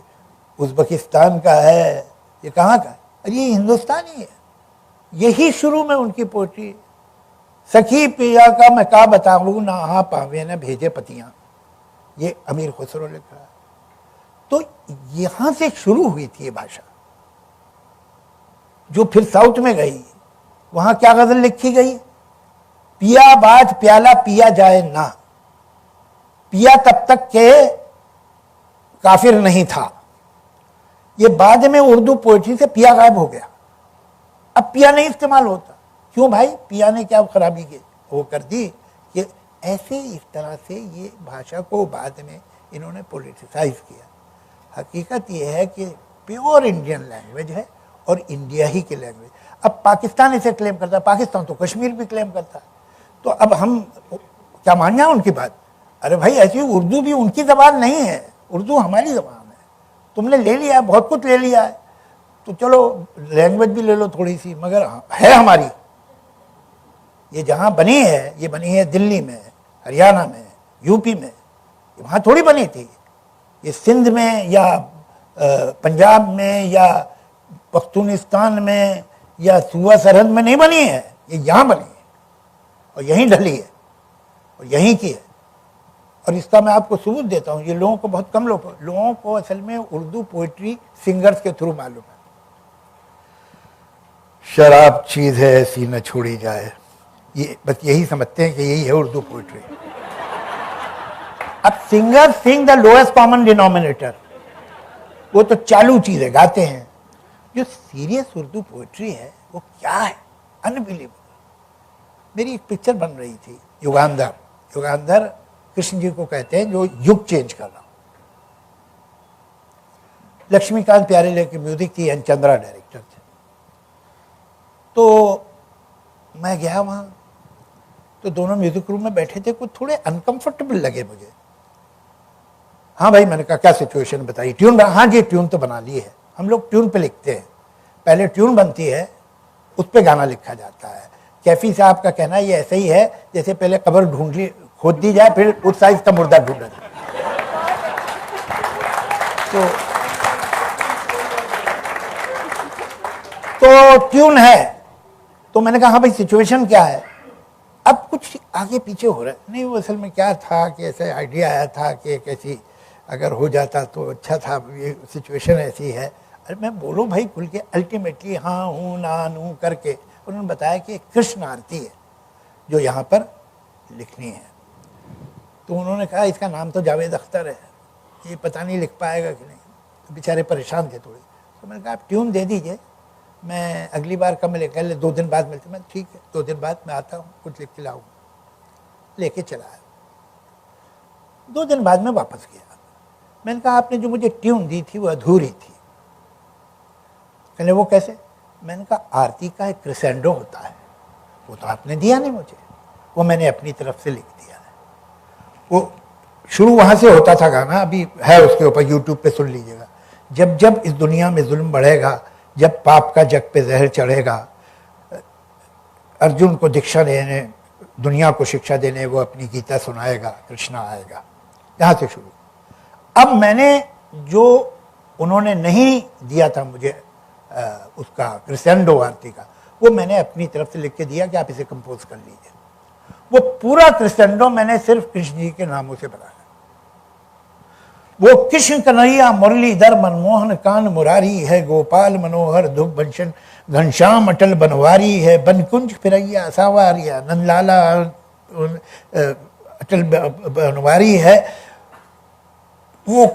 उज्बेकिस्तान का है, ये कहाँ का है? अरे ये हिंदुस्तानी है। यही शुरू में उनकी पोइट्री, सखी पिया का मैं का बताऊं ना हा पावे न भेजे पतियां, ये अमीर खुसरो लिख रहा है। तो यहां से शुरू हुई थी ये भाषा, जो फिर साउथ में गई। वहां क्या गजल लिखी गई? पिया बाज प्याला पिया जाए ना, पिया तब तक के काफिर नहीं था। ये बाद में उर्दू पोइट्री से पिया गायब हो गया, अब पिया नहीं इस्तेमाल होता। क्यों भाई? पिया ने क्या खराबी की वो कर दी कि ऐसे इस तरह से ये भाषा को बाद में इन्होंने पोलिटिसाइज किया। हकीकत ये है कि प्योर इंडियन लैंग्वेज है और इंडिया ही की लैंग्वेज। अब पाकिस्तान इसे क्लेम करता है, पाकिस्तान तो कश्मीर भी क्लेम करता है। तो अब हम क्या मान जाए उनकी बात? अरे भाई ऐसी उर्दू भी उनकी ज़बान नहीं है, उर्दू हमारी ज़बान है। तुमने ले लिया, बहुत कुछ ले लिया है, तो चलो लैंग्वेज भी ले लो थोड़ी सी, मगर है हमारी। ये जहाँ बनी है, ये बनी है दिल्ली में, हरियाणा में, यूपी में, वहाँ थोड़ी बनी थी। ये सिंध में या पंजाब में या पख्तूनिस्तान में या सूबा सरहद में नहीं बनी है, ये यहाँ बनी है और यहीं ढली है और यहीं की है। और इसका मैं आपको सबूत देता हूँ। ये लोगों को, बहुत कम लोगों को असल में उर्दू पोइट्री सिंगर्स के थ्रू मालूम है। शराब चीज़ है ऐसी न छोड़ी जाए, ये बस यही समझते हैं कि यही है उर्दू पोइट्री। अब singer sing the lowest common denominator, वो तो चालू चीज़ है, गाते हैं। जो सीरियस उर्दू पोइट्री है वो क्या है? अनबिलीवेबल। मेरी एक पिक्चर बन रही थी, युगांधर कृष्ण जी को कहते हैं जो युग चेंज कर रहा। लक्ष्मीकांत प्यारेलाल की म्यूजिक थी, एन चंद्रा डायरेक्टर थे। तो मैं गया वहां, तो दोनों म्यूजिक रूम में बैठे थे, कुछ थोड़े अनकंफर्टेबल लगे मुझे। हाँ भाई, मैंने कहा क्या सिचुएशन बताई? ट्यून? हाँ जी, ट्यून तो बना ली है। हम लोग ट्यून पे लिखते हैं, पहले ट्यून बनती है, उस पर गाना लिखा जाता है। कैफी साहब का कहना ये ऐसे ही है जैसे पहले कब्र खोद दी जाए, फिर उस साइज का मुर्दा ढूंढा जाए। तो ट्यून है। तो मैंने कहा हाँ भाई सिचुएशन क्या है? अब कुछ आगे पीछे हो रहा है। नहीं, वो असल में क्या था कि ऐसे आइडिया आया था कि कैसी अगर हो जाता तो अच्छा था, ये सिचुएशन ऐसी है। अरे मैं बोलूँ भाई खुल के, अल्टीमेटली हाँ हूँ ना नू करके उन्होंने बताया कि कृष्ण आरती है जो यहाँ पर लिखनी है। तो उन्होंने कहा इसका नाम तो जावेद अख्तर है, ये पता नहीं लिख पाएगा कि नहीं। तो बेचारे परेशान थे थोड़े। तो मैंने कहा आप ट्यून दे दीजिए, मैं अगली बार कब मिले, कह 2 दिन बाद मिलते। मैं ठीक है 2 दिन बाद मैं आता हूँ, कुछ लिख के लाऊंगा। लेके चला आया। 2 दिन बाद में वापस गया। मैंने कहा आपने जो मुझे ट्यून दी थी वो अधूरी थी। कहले वो कैसे? मैंने कहा आरती का एक क्रेसेंडो होता है, वो तो आपने दिया नहीं मुझे, वो मैंने अपनी तरफ से लिख दिया है। वो शुरू वहाँ से होता था गाना, अभी है उसके ऊपर, यूट्यूब पे सुन लीजिएगा। जब जब इस दुनिया में जुल्म बढ़ेगा, जब पाप का जग पे जहर चढ़ेगा, अर्जुन को दीक्षा देने, दुनिया को शिक्षा देने वो अपनी गीता सुनाएगा, कृष्णा आएगा। यहाँ से शुरू। अब मैंने जो उन्होंने नहीं दिया था मुझे उसका क्रिसेंडो आरती का, वो मैंने अपनी तरफ से लिख के दिया कि आप इसे कंपोज कर लीजिए। वो पूरा क्रिसेंडो मैंने सिर्फ कृष्ण जी के नामों से बनाया। वो कृष्ण कन्हैया मुरलीधर मनमोहन कान मुरारी है, गोपाल मनोहर धुप बंशन घनश्याम अटल बनवारी है, बनकुंज फिरैया सावारिया नंदलाला अटल बनवारी है। वो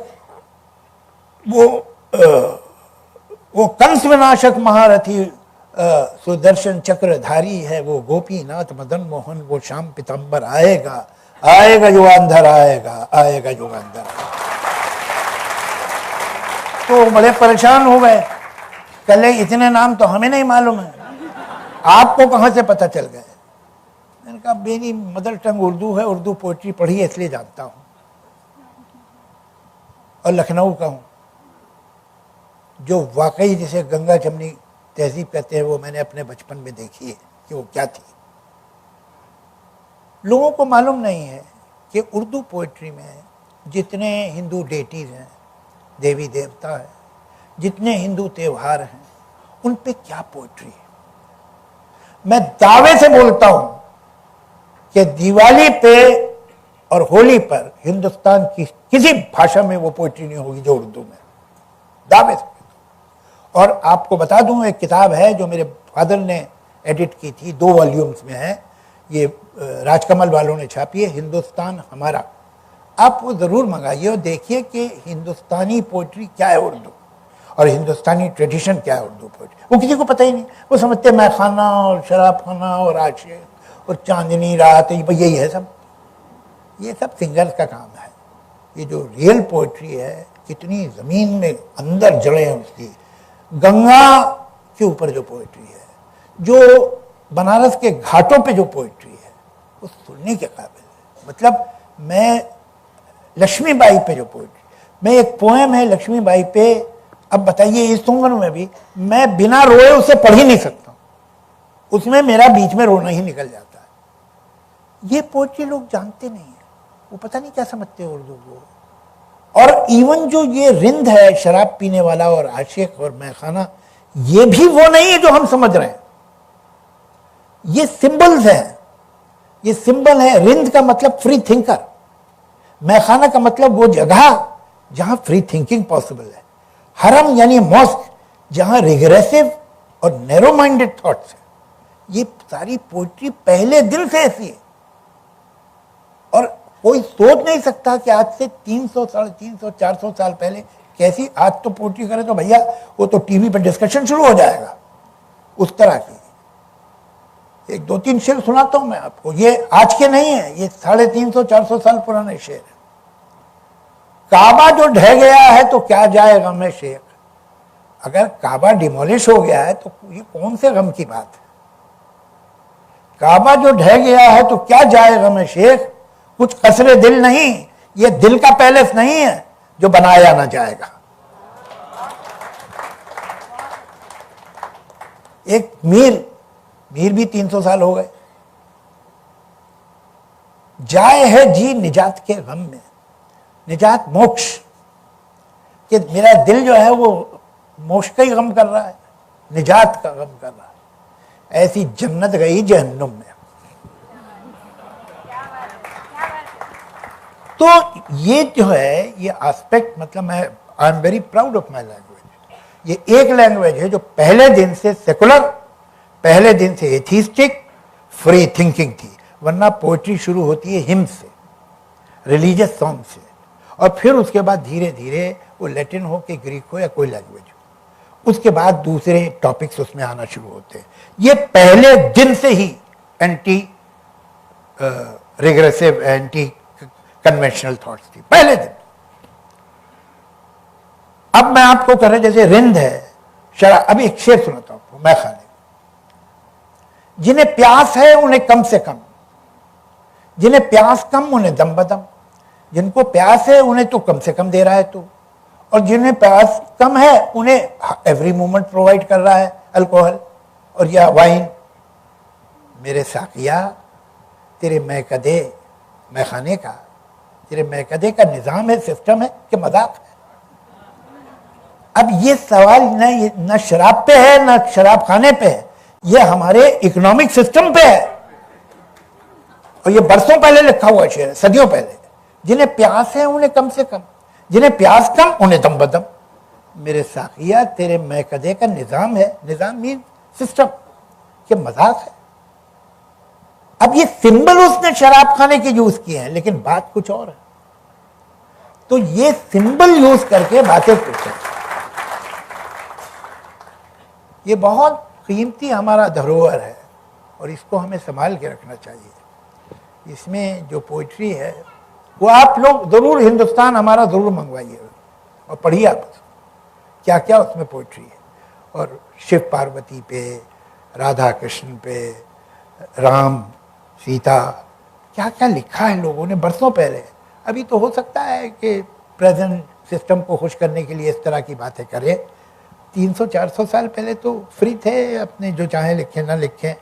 कंस विनाशक महारथी सुदर्शन चक्रधारी है, वो गोपीनाथ मदन मोहन, वो श्याम पीताम्बर आएगा, आएगा युगांधर आएगा, आएगा युगांधर। तो बड़े परेशान हो गए, कल इतने नाम तो हमें नहीं मालूम है, आपको कहां से पता चल गए? मैंने कहा मेरी मदर टंग उर्दू है, उर्दू पोइट्री पढ़ी है इसलिए जानता हूं, और लखनऊ का हूं। जो वाकई जिसे गंगा जमनी तहजीब कहते हैं वो मैंने अपने बचपन में देखी है कि वो क्या थी। लोगों को मालूम नहीं है कि उर्दू पोइट्री में जितने हिंदू डेटीज हैं, देवी देवता है, जितने हिंदू त्यौहार हैं, उन पे क्या पोइट्री है। मैं दावे से बोलता हूं कि दिवाली पे और होली पर हिंदुस्तान की किसी भाषा में वो पोइट्री नहीं होगी जो उर्दू में, दावे से। और आपको बता दूं, एक किताब है जो मेरे फादर ने एडिट की थी, 2 वॉल्यूम्स में है, ये राजकमल वालों ने छापी है, हिंदुस्तान हमारा। आप वो ज़रूर मंगाइए और देखिए कि हिंदुस्तानी पोइट्री क्या है उर्दू, और हिंदुस्तानी ट्रेडिशन क्या है उर्दू पोइट्री। वो किसी को पता ही नहीं, वो समझते मैं खाना और शराब खाना और आशिक और चांदनी रात, यही है सब। ये सब सिंगर्स का काम है। ये जो रियल पोइट्री है, कितनी ज़मीन में अंदर जड़े हैं उसकी, गंगा के ऊपर जो पोइट्री है, जो बनारस के घाटों पे जो पोइट्री है, वो सुनने के काबिल है। मतलब मैं लक्ष्मीबाई पे जो पोइट्री, मैं एक पोएम है लक्ष्मीबाई पे, अब बताइए इस उम्र में भी मैं बिना रोए उसे पढ़ ही नहीं सकता, उसमें मेरा बीच में रोना ही निकल जाता है। ये पोइट्री लोग जानते नहीं है, वो पता नहीं क्या समझते हैं उर्दू को। और इवन जो ये रिंद है, शराब पीने वाला और आशिक और मैखाना, ये भी वो नहीं है जो हम समझ रहे हैं। ये सिंबल्स हैं, ये सिंबल है। रिंद का मतलब फ्री थिंकर, मैखाना का मतलब वो जगह जहां फ्री थिंकिंग पॉसिबल है, हरम यानी मॉस्क जहां रिग्रेसिव और नैरो माइंडेड थॉट्स है। ये सारी पोइट्री पहले दिन से ऐसी है, और कोई सोच नहीं सकता कि आज से 300, 350, 400 साल पहले कैसी, आज तो पोइट्री करे तो भैया वो तो टीवी पर डिस्कशन शुरू हो जाएगा उस तरह की। 1-2-3 शेर सुनाता हूं मैं आपको, ये आज के नहीं है, ये 350, 400 साल पुराने शेर है। काबा जो ढह गया है तो क्या जाए गम है शेख, अगर काबा डिमोलिश हो गया है तो ये कौन से गम की बात है। काबा जो ढह गया है तो क्या जाए गम है शेख, कुछ कसरे दिल नहीं, ये दिल का पैलेस नहीं है जो बनाया ना जाएगा। एक मीर भी 300 साल हो गए। जाए है जी निजात के गम में, निजात मोक्ष, कि मेरा दिल जो है वो मोक्ष का ही गम कर रहा है, निजात का गम कर रहा है। ऐसी जन्नत गई जहन्नुम में। तो ये जो है, ये एस्पेक्ट, मतलब आई am very proud of my language. ये एक लैंग्वेज है जो पहले दिन से सेकुलर, पहले दिन से एथिस्टिक, फ्री थिंकिंग थी। वरना पोइट्री शुरू होती है हिम से, रिलीजियस सॉन्ग से, और फिर उसके बाद धीरे धीरे वो लैटिन हो कि ग्रीक हो या कोई लैंग्वेज हो, उसके बाद दूसरे टॉपिक्स उसमें आना शुरू होते हैं। ये पहले दिन से ही anti regressive, anti conventional thoughts थी, पहले दिन। अब मैं आपको कह रहा, जैसे रिंद है, शराब, अभी एक शेर सुनाता हूं आपको, मैं खाने, जिन्हें प्यास है उन्हें कम से कम, जिन्हें प्यास कम उन्हें दम बदम, जिनको प्यास है उन्हें तो कम से कम दे रहा है तू, और जिन्हें प्यास कम है उन्हें एवरी मोमेंट प्रोवाइड कर रहा है अल्कोहल और या वाइन। मेरे साकिया तेरे मैकदे, मैखाने का, तेरे मैकदे का निजाम है, सिस्टम है कि मजाक है? अब ये सवाल न शराब पे है न शराब खाने पे है, ये हमारे इकोनॉमिक सिस्टम पे है, और ये बरसों पहले लिखा हुआ शेर है, सदियों पहले। जिन्हें प्यास है उन्हें कम से कम, जिन्हें प्यास कम उन्हें दम बदम। मेरे साकिया तेरे मैकदे का निजाम है, निजाम मीन सिस्टम, कि मजाक है? अब ये सिंबल उसने शराब खाने के यूज किए हैं, लेकिन बात कुछ और है। तो ये सिंबल यूज करके बातें पूछे, ये बहुत कीमती हमारा धरोहर है और इसको हमें संभाल के रखना चाहिए। इसमें जो पोइट्री है वो आप लोग जरूर, हिंदुस्तान हमारा जरूर मंगवाइए और पढ़िए आप क्या क्या उसमें पोइट्री है, और शिव पार्वती पे, राधा कृष्ण पे, राम सीता, क्या क्या लिखा है लोगों ने बरसों पहले। अभी तो हो सकता है कि प्रेजेंट सिस्टम को खुश करने के लिए इस तरह की बातें करें, 300-400 साल पहले तो फ्री थे, अपने जो चाहे लिखें ना लिखें,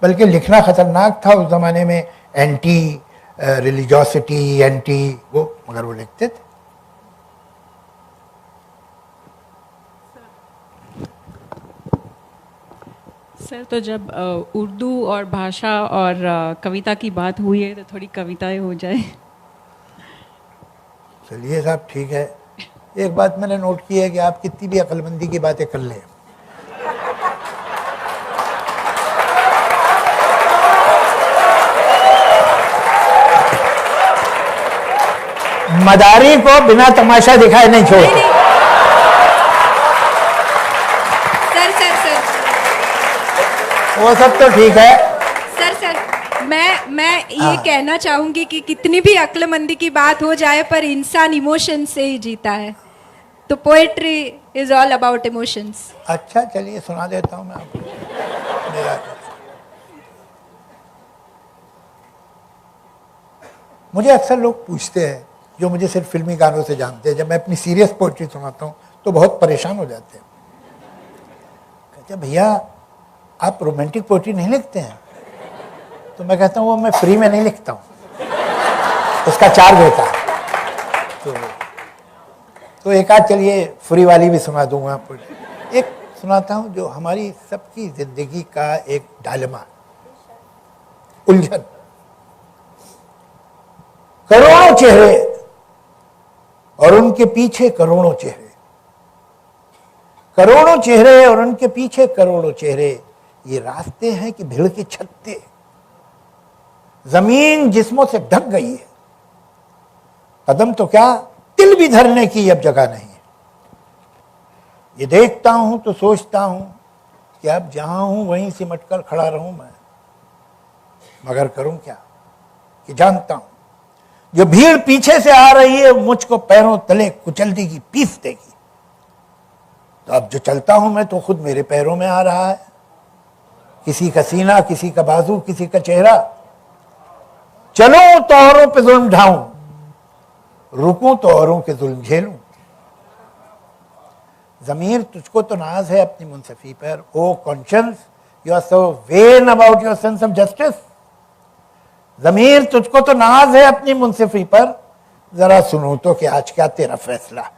बल्कि लिखना खतरनाक था उस जमाने में, एंटी रिलीजियोसिटी, एंटी वो, मगर वो लिखते थे। सर, तो जब उर्दू और भाषा और कविता की बात हुई है तो थोड़ी कविताएं हो जाए। चलिए साहब, ठीक है। एक बात मैंने नोट की है कि आप कितनी भी अक्लमंदी की बातें कर लें, मदारी को बिना तमाशा दिखाए नहीं छोड़ते। सर वो सब तो ठीक है। सर मैं ये कहना चाहूंगी कि कितनी भी अक्लमंदी की बात हो जाए पर इंसान इमोशन से ही जीता है, तो poetry is all about emotions. अच्छा चलिए सुना देता हूं मैं आपको। मुझे अक्सर लोग पूछते हैं, जो मुझे सिर्फ फिल्मी गानों से जानते हैं, जब मैं अपनी सीरियस पोएट्री सुनाता हूँ तो बहुत परेशान हो जाते हैं। कहते भैया आप रोमांटिक पोएट्री नहीं लिखते हैं? तो मैं कहता हूँ वो मैं फ्री में नहीं लिखता हूँ, उसका चार्ज होता है। तो एक आध चलिए फ्री वाली भी सुना दूंगा आपको। एक सुनाता हूँ जो हमारी सबकी जिंदगी का एक डायलेमा, उलझन। करोड़ों चेहरे और उनके पीछे करोड़ों चेहरे, करोड़ों चेहरे और उनके पीछे करोड़ों चेहरे, ये रास्ते हैं कि भीड़ के छत्ते, जमीन जिस्मों से ढक गई है, कदम तो क्या तिल भी धरने की अब जगह नहीं है। ये देखता हूं तो सोचता हूं कि अब जहां हूं वहीं सिमट कर खड़ा रहूं मैं, मगर करूं क्या कि जानता हूं जो भीड़ पीछे से आ रही है मुझको पैरों तले कुचल देगी, पीस देगी। तो अब जो चलता हूं मैं तो खुद मेरे पैरों में आ रहा है, किसी का सीना, किसी का बाजू, किसी का चेहरा। चलूं तो औरों पे जुल्म ढाऊं, रुकूं तो औरों के जुल्म झेलूं। ज़मीर तुझको तो नाज है अपनी मुंसफी पर, O conscience you are so vain about your sense of justice. ज़मीर तुझको तो नाज है अपनी मुंसफी पर, जरा सुनो तो कि आज क्या तेरा फैसला।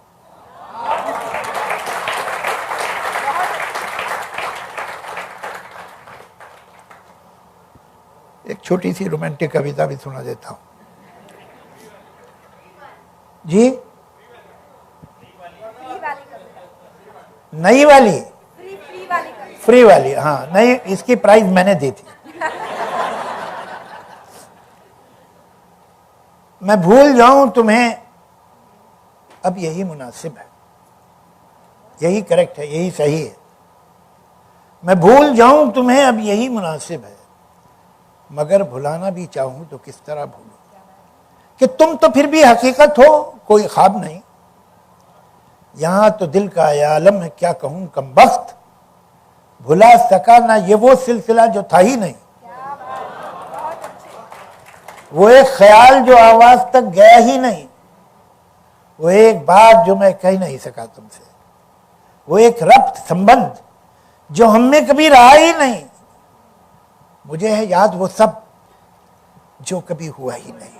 एक छोटी सी रोमांटिक कविता भी सुना देता हूं जी। नई वाली, फ्री वाली, हाँ नहीं, इसकी प्राइस मैंने दी थी। मैं भूल जाऊं तुम्हें अब यही मुनासिब है, यही करेक्ट है, यही सही है। मैं भूल जाऊं तुम्हें अब यही मुनासिब है, मगर भुलाना भी चाहूं तो किस तरह भूलूं, कि तुम तो फिर भी हकीकत हो, कोई ख्वाब नहीं। यहां तो दिल का ये आलम है, क्या कहूं कमबख्त, भुला सका ना ये वो सिलसिला जो था ही नहीं, वो एक ख्याल जो आवाज तक गया ही नहीं, वो एक बात जो मैं कह नहीं सका तुमसे, वो एक रब्त संबंध जो हम में कभी रहा ही नहीं। मुझे है याद वो सब जो कभी हुआ ही नहीं।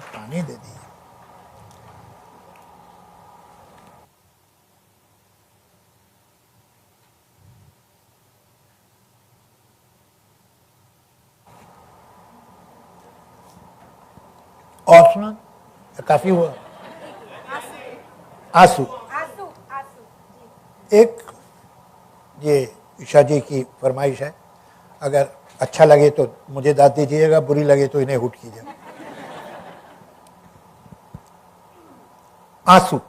पानी दे दी। और सुना, काफी हुआ। आंसू। एक ये ईशा जी की फरमाइश है, अगर अच्छा लगे तो मुझे दाद दीजिएगा, बुरी लगे तो इन्हें हुट कीजिएगा। आंसू।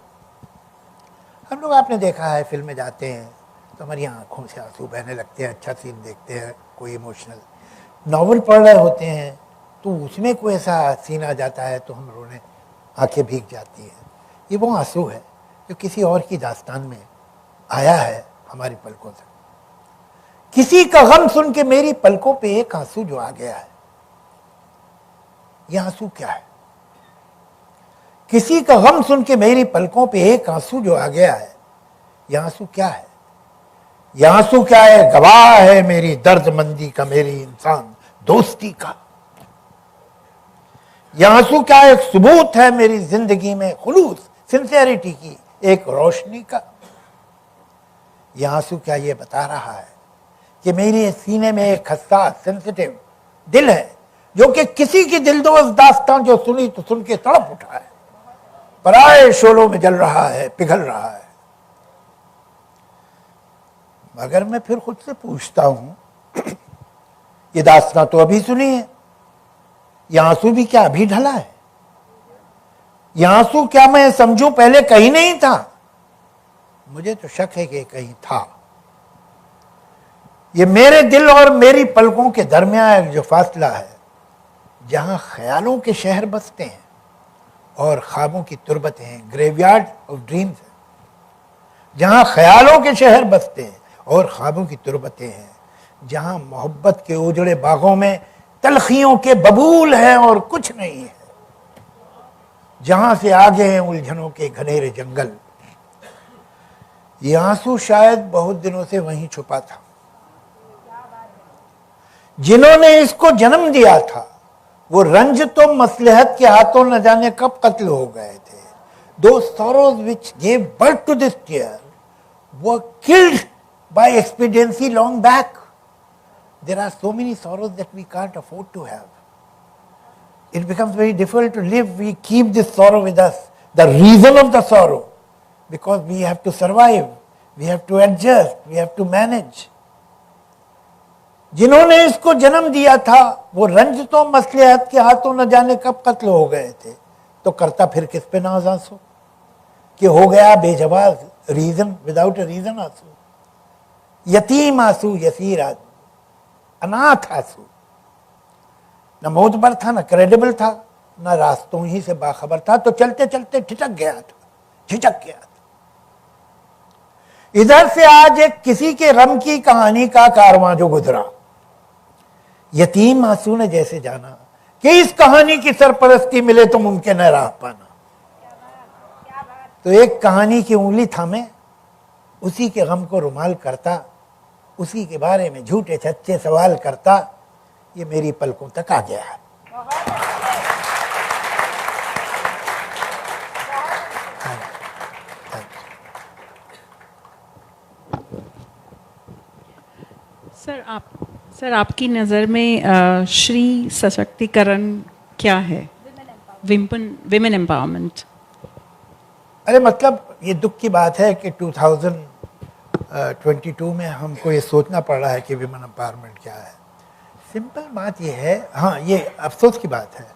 हम लोग आपने देखा है फिल्म में जाते हैं तो हमारी आंखों से आंसू बहने लगते हैं, अच्छा सीन देखते हैं, कोई इमोशनल नॉवल पढ़ रहे होते हैं तो उसमें कोई ऐसा सीन आ जाता है तो हम रोने, आंखें भीग जाती हैं। ये वो आंसू है जो किसी और की दास्तान में आया है हमारी पलकों से। किसी का गम सुन के मेरी पलकों पे एक आंसू जो आ गया है, ये आंसू क्या है? किसी का गम सुन के मेरी पलकों पे एक आंसू जो आ गया है, ये आंसू क्या है? ये आंसू क्या है? गवाह है मेरी दर्दमंदी का, मेरी इंसान दोस्ती का। ये आंसू क्या है? एक सबूत है मेरी जिंदगी में खुलूस, सिंसियरिटी की, एक रोशनी का। ये आंसू क्या ये बता रहा है कि मेरे सीने में एक हसास सेंसिटिव दिल है जो कि किसी की दिलदोज़ दास्तान जो सुनी तो सुन के तड़प उठा है, पराए शोलों में जल रहा है, पिघल रहा है। मगर मैं फिर खुद से पूछता हूं ये दास्तान तो अभी सुनी है, ये आंसू भी क्या अभी ढला है? ये आंसू क्या मैं समझूं पहले कहीं नहीं था? मुझे तो शक है कि कहीं था। ये मेरे दिल और मेरी पलकों के दरमियान जो फासला है, जहां ख्यालों के शहर बसते हैं और ख्वाबों की तुरबतें हैं, ग्रेवयार्ड ऑफ ड्रीम्स है। जहां ख्यालों के शहर बसते हैं और ख्वाबों की तुरबतें हैं, जहां मोहब्बत के उजड़े बागों में तलखियों के बबूल हैं और कुछ नहीं है, जहां से आगे हैं उलझनों के घनेरे जंगल। ये आंसू शायद बहुत दिनों से वहीं छुपा था। जिन्होंने इसको जन्म दिया था वो रंज तो मसलहत के हाथों न जाने कब कत्ल हो गए थे। Those sorrows which gave birth to this tear were killed by expediency long back. There are so many sorrows that we can't afford to have. It becomes very difficult to live. We keep this sorrow with us, the reason of the sorrow, because we have to survive, we have to adjust, we have to manage. जिन्होंने इसको जन्म दिया था वो रंज तो मसलहत के हाथों न जाने कब कत्ल हो गए थे, तो करता फिर किस पे नाज आंसू कि हो गया बेजवाब, रीजन विदाउट ए रीजन आंसू, यतीम आंसू, यसीर आंसू, अनाथ आंसू। न मोतबर था, न क्रेडिबल था, न रास्तों ही से बाखबर था, तो चलते चलते ठिठक गया था, झिझक गया था। इधर से आज एक किसी के रम की कहानी का कारवां जो गुजरा, यतीम आंसू ने जैसे जाना कि इस कहानी की सरपरस्ती मिले तो मुमकिन है राह पाना। तो एक कहानी की उंगली थामे उसी के गम को रुमाल करता, उसी के बारे में झूठे सच्चे सवाल करता, ये मेरी पलकों तक आ गया है। सर आपकी नज़र में श्री सशक्तिकरण क्या है? Women empowerment. अरे मतलब ये दुख की बात है कि 22 में हमको ये सोचना पड़ रहा है कि विमेन एम्पावरमेंट क्या है। सिंपल बात ये है, हाँ ये अफसोस की बात है।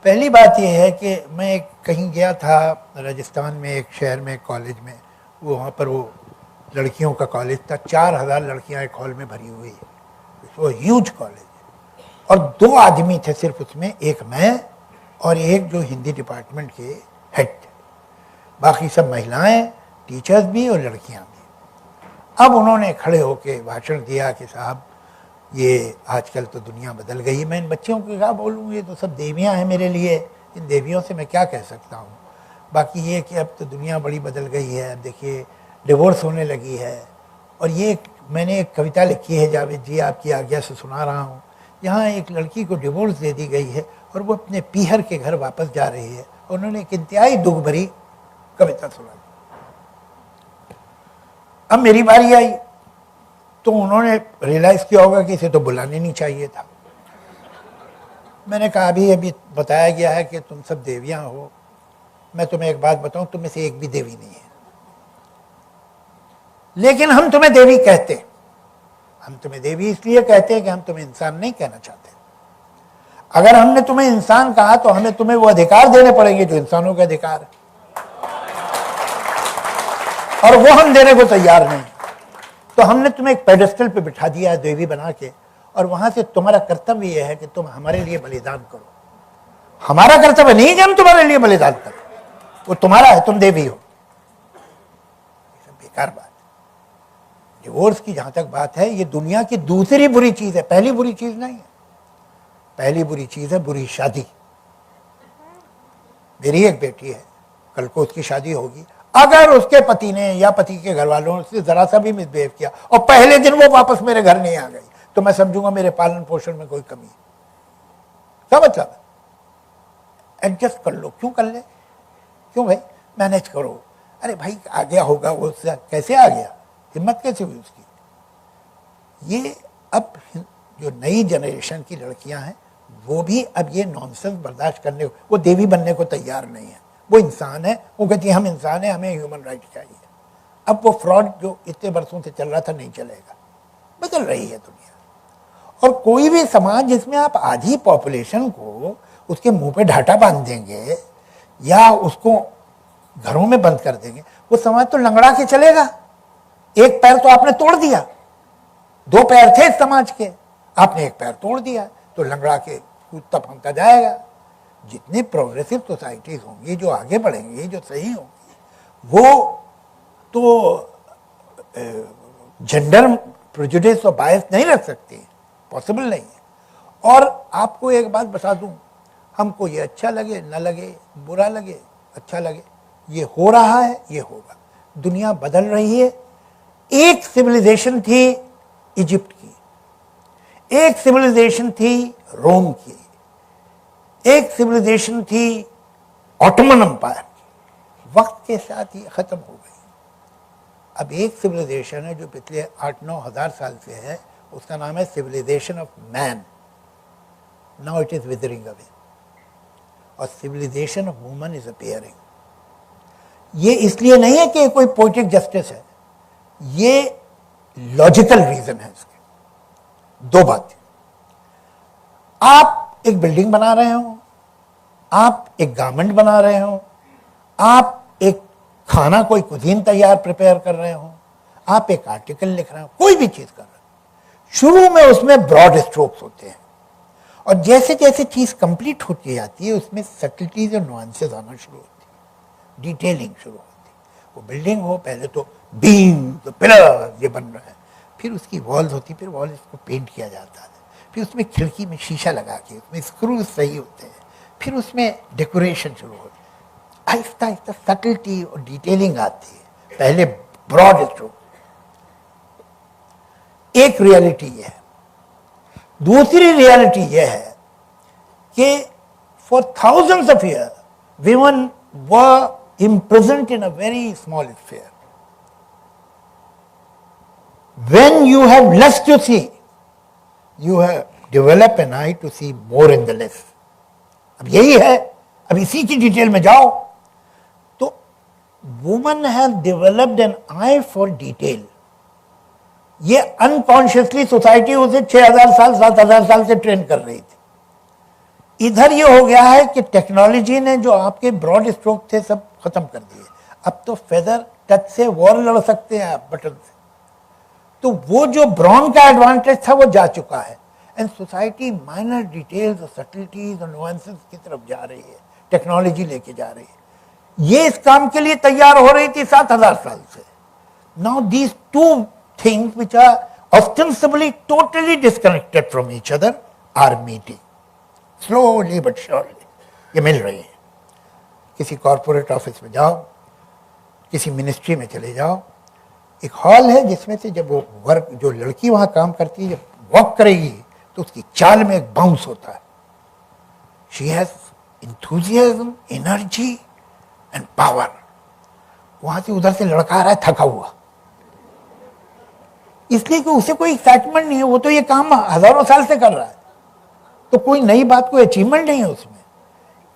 पहली बात ये है कि मैं कहीं गया था राजस्थान में, एक शहर में, एक कॉलेज में, वहाँ पर वो लड़कियों का कॉलेज था, 4000 लड़कियाँ एक हॉल में भरी हुई है, वो ह्यूज कॉलेज, और 2 आदमी थे सिर्फ उसमें, एक मैं और एक जो हिंदी डिपार्टमेंट के हेड थे, बाकी सब महिलाएं, टीचर्स भी और लड़कियां भी। अब उन्होंने खड़े होके भाषण दिया कि साहब ये आजकल तो दुनिया बदल गई है। मैं इन बच्चों को क्या बोलूँ, ये तो सब देवियां हैं मेरे लिए, इन देवियों से मैं क्या कह सकता हूँ। बाकी ये कि अब तो दुनिया बड़ी बदल गई है, अब देखिए डिवोर्स होने लगी है। और ये मैंने एक कविता लिखी है, जावेद जी आपकी आज्ञा से सुना रहा हूँ। यहाँ एक लड़की को डिवोर्स दे दी गई है और वो अपने पीहर के घर वापस जा रही है। उन्होंने एक इंतहाई दुख भरी कविता सुना। अब मेरी बारी आई तो उन्होंने रियलाइज किया होगा कि इसे तो बुलाने नहीं चाहिए था। मैंने कहा अभी बताया गया है कि तुम सब देवियां हो, मैं तुम्हें एक बात बताऊं, तुम में से एक भी देवी नहीं है, लेकिन हम तुम्हें देवी कहते हैं। हम तुम्हें देवी इसलिए कहते हैं कि हम तुम्हें इंसान नहीं कहना चाहते। अगर हमने तुम्हें इंसान कहा तो हमें तुम्हें वो अधिकार देने पड़ेंगे जो इंसानों के अधिकार है, और वो हम देने को तैयार नहीं। तो हमने तुम्हें एक पेडेस्टल पे बिठा दिया है देवी बना के, और वहां से तुम्हारा कर्तव्य यह है कि तुम हमारे लिए बलिदान करो। हमारा कर्तव्य नहीं कि हम तुम्हारे लिए बलिदान करो, वो तुम्हारा है, तुम देवी हो। बेकार बात। डिवोर्स की जहां तक बात है, ये दुनिया की दूसरी बुरी चीज है, पहली बुरी चीज नहीं है। पहली बुरी चीज है बुरी शादी। मेरी एक बेटी है, कल को उसकी शादी होगी, अगर उसके पति ने या पति के घर वालों ने जरा सा भी मिसबिहेव किया और पहले दिन वो वापस मेरे घर नहीं आ गई, तो मैं समझूंगा मेरे पालन पोषण में कोई कमी है। क्या मतलब? एडजस्ट कर लो। क्यों कर ले? क्यों भाई? मैनेज करो। अरे भाई आ गया होगा, वो कैसे आ गया, हिम्मत कैसे हुई उसकी। ये अब जो नई जनरेशन की लड़कियां हैं वो भी अब ये नॉनसेंस बर्दाश्त करने को, वो देवी बनने को तैयार नहीं है। वो इंसान है, वो कहती है हम इंसान हैं, हमें ह्यूमन राइट चाहिए। अब वो फ्रॉड जो इतने वर्षों से चल रहा था नहीं चलेगा, बदल रही है दुनिया। और कोई भी समाज जिसमें आप आधी पॉपुलेशन को उसके मुंह पे ढाटा बांध देंगे या उसको घरों में बंद कर देंगे, वो समाज तो लंगड़ा के चलेगा। एक पैर तो आपने तोड़ दिया, 2 पैर थे इस समाज के, आपने एक पैर तोड़ दिया, तो लंगड़ा के कूदता फंकता जाएगा। जितनी प्रोग्रेसिव सोसाइटीज होंगी, जो आगे बढ़ेंगी, जो सही होंगी, वो तो जेंडर प्रेजुडिस और बायस नहीं रख सकती, पॉसिबल नहीं है। और आपको एक बात बता दूं, हमको ये अच्छा लगे न लगे, बुरा लगे अच्छा लगे, ये हो रहा है, ये होगा। दुनिया बदल रही है। एक सिविलाइजेशन थी इजिप्ट की, एक सिविलाइजेशन थी रोम की, एक सिविलाइजेशन थी ऑटोमन एम्पायर की। वक्त के साथ ये खत्म हो गई। अब एक सिविलाइजेशन है जो पिछले 8-9 हजार साल से है, उसका नाम है civilisation of man. Now it is withering away, और civilisation of woman is appearing. ये इसलिए नहीं है कि कोई पोएटिक जस्टिस है, ये लॉजिकल रीजन है इसके। 2 बातें, आप एक बिल्डिंग बना रहे हो, आप एक गारमेंट बना रहे हो, आप एक खाना कोई कुजीन तैयार प्रिपेयर कर रहे हो, आप एक आर्टिकल लिख रहे हो, कोई भी चीज कर रहे हो, शुरू में उसमें ब्रॉड स्ट्रोक्स होते हैं, और जैसे जैसे चीज कंप्लीट होती जाती है उसमें सटलिटीज और नुआंसेस आना शुरू होती है, डिटेलिंग शुरू होती है। वो बिल्डिंग हो, पहले तो बीम तो पिलर ये बन रहा है, फिर उसकी वॉल्स होती, फिर वॉल्स को पेंट किया जाता है, फिर उसमें खिड़की में शीशा लगा के उसमें स्क्रू सही होते हैं, फिर उसमें डेकोरेशन शुरू होती है। आहिस्ता आहिस्ता सटलिटी और डिटेलिंग आती है, पहले ब्रॉड स्ट्रोक। एक रियलिटी ये है। दूसरी रियलिटी यह है कि for thousands of year women were imprisoned in a very small sphere. When you have less to see, you have developed an eye to see more in the less. अब यही है, अब इसी की डिटेल में जाओ तो women have developed an eye for detail. ये अनकॉन्शियसली सोसाइटी उसे 6000 साल 7000 साल से ट्रेन कर रही थी। इधर ये हो गया है कि टेक्नोलॉजी ने जो आपके ब्रॉड स्ट्रोक थे सब खत्म कर दिए। अब तो फेदर टच से वॉर लड़ सकते हैं आप बटन से। तो वो जो ब्रॉन का एडवांटेज था वो जा चुका है, एंड सोसाइटी माइनर डिटेल्स और सटलिटीज और नुआंसेस की तरफ जा रही है, टेक्नोलॉजी लेके जा रही है। ये इस काम के लिए तैयार हो रही थी 7000 साल से। Now these two things which are ostensibly totally disconnected from each other are meeting slowly but surely. ये मिल रही है। किसी कॉर्पोरेट ऑफिस में जाओ, किसी मिनिस्ट्री में चले जाओ, एक हॉल है जिसमें से जब वो वर्क जो लड़की वहां काम करती है जब वॉक करेगी तो उसकी चाल में एक बाउंस होता है। She has enthusiasm, energy and power. वहां से उधर से लड़का आ रहा है थका हुआ, इसलिए कि उसे कोई एक्साइटमेंट नहीं है, वो तो ये काम हजारों साल से कर रहा है, तो कोई नई बात, कोई अचीवमेंट नहीं है उसमें।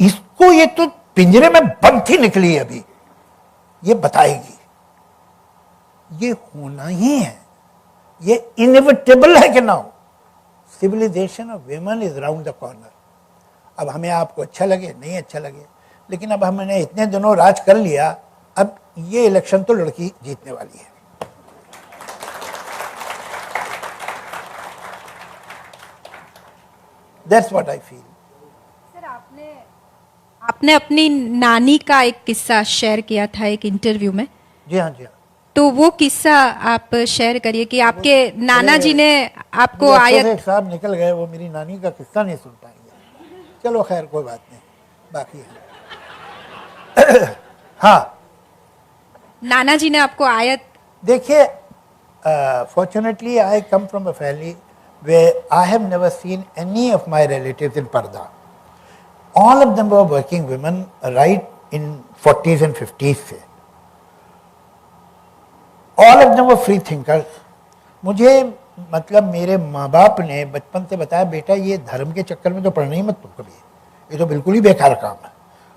इसको ये तो पिंजरे में बंद थी निकली है अभी, ये बताएगी। ये होना ही है, ये इनएविटेबल है कि ना हो। Civilization of women is round the corner. अब हमें आपको अच्छा लगे नहीं अच्छा लगे, लेकिन अब हमने इतने दिनों राज कर लिया, अब ये इलेक्शन तो लड़की जीतने वाली है। That's what I feel. Sir आपने अपनी नानी का एक किस्सा शेयर किया था एक इंटरव्यू में। जी हाँ, जी हाँ। तो वो किस्सा आप शेयर करिए कि आपके नाना जी ने आपको आयत। साहब निकल गए, वो मेरी नानी का किस्सा नहीं सुन पाएंगे। चलो खैर कोई बात नहीं, बाकी है। हाँ, नाना जी ने आपको आयत। देखिए, fortunately I come from a family where I have never seen any of my relatives in Parda. All of them were working women right in 40s and 50s से। All of them were free thinkers। मुझे मतलब मेरे माँ बाप ने बचपन से बताया, बेटा ये धर्म के चक्कर में तो पढ़ना ही मत तुम कभी, ये तो बिल्कुल ही बेकार काम है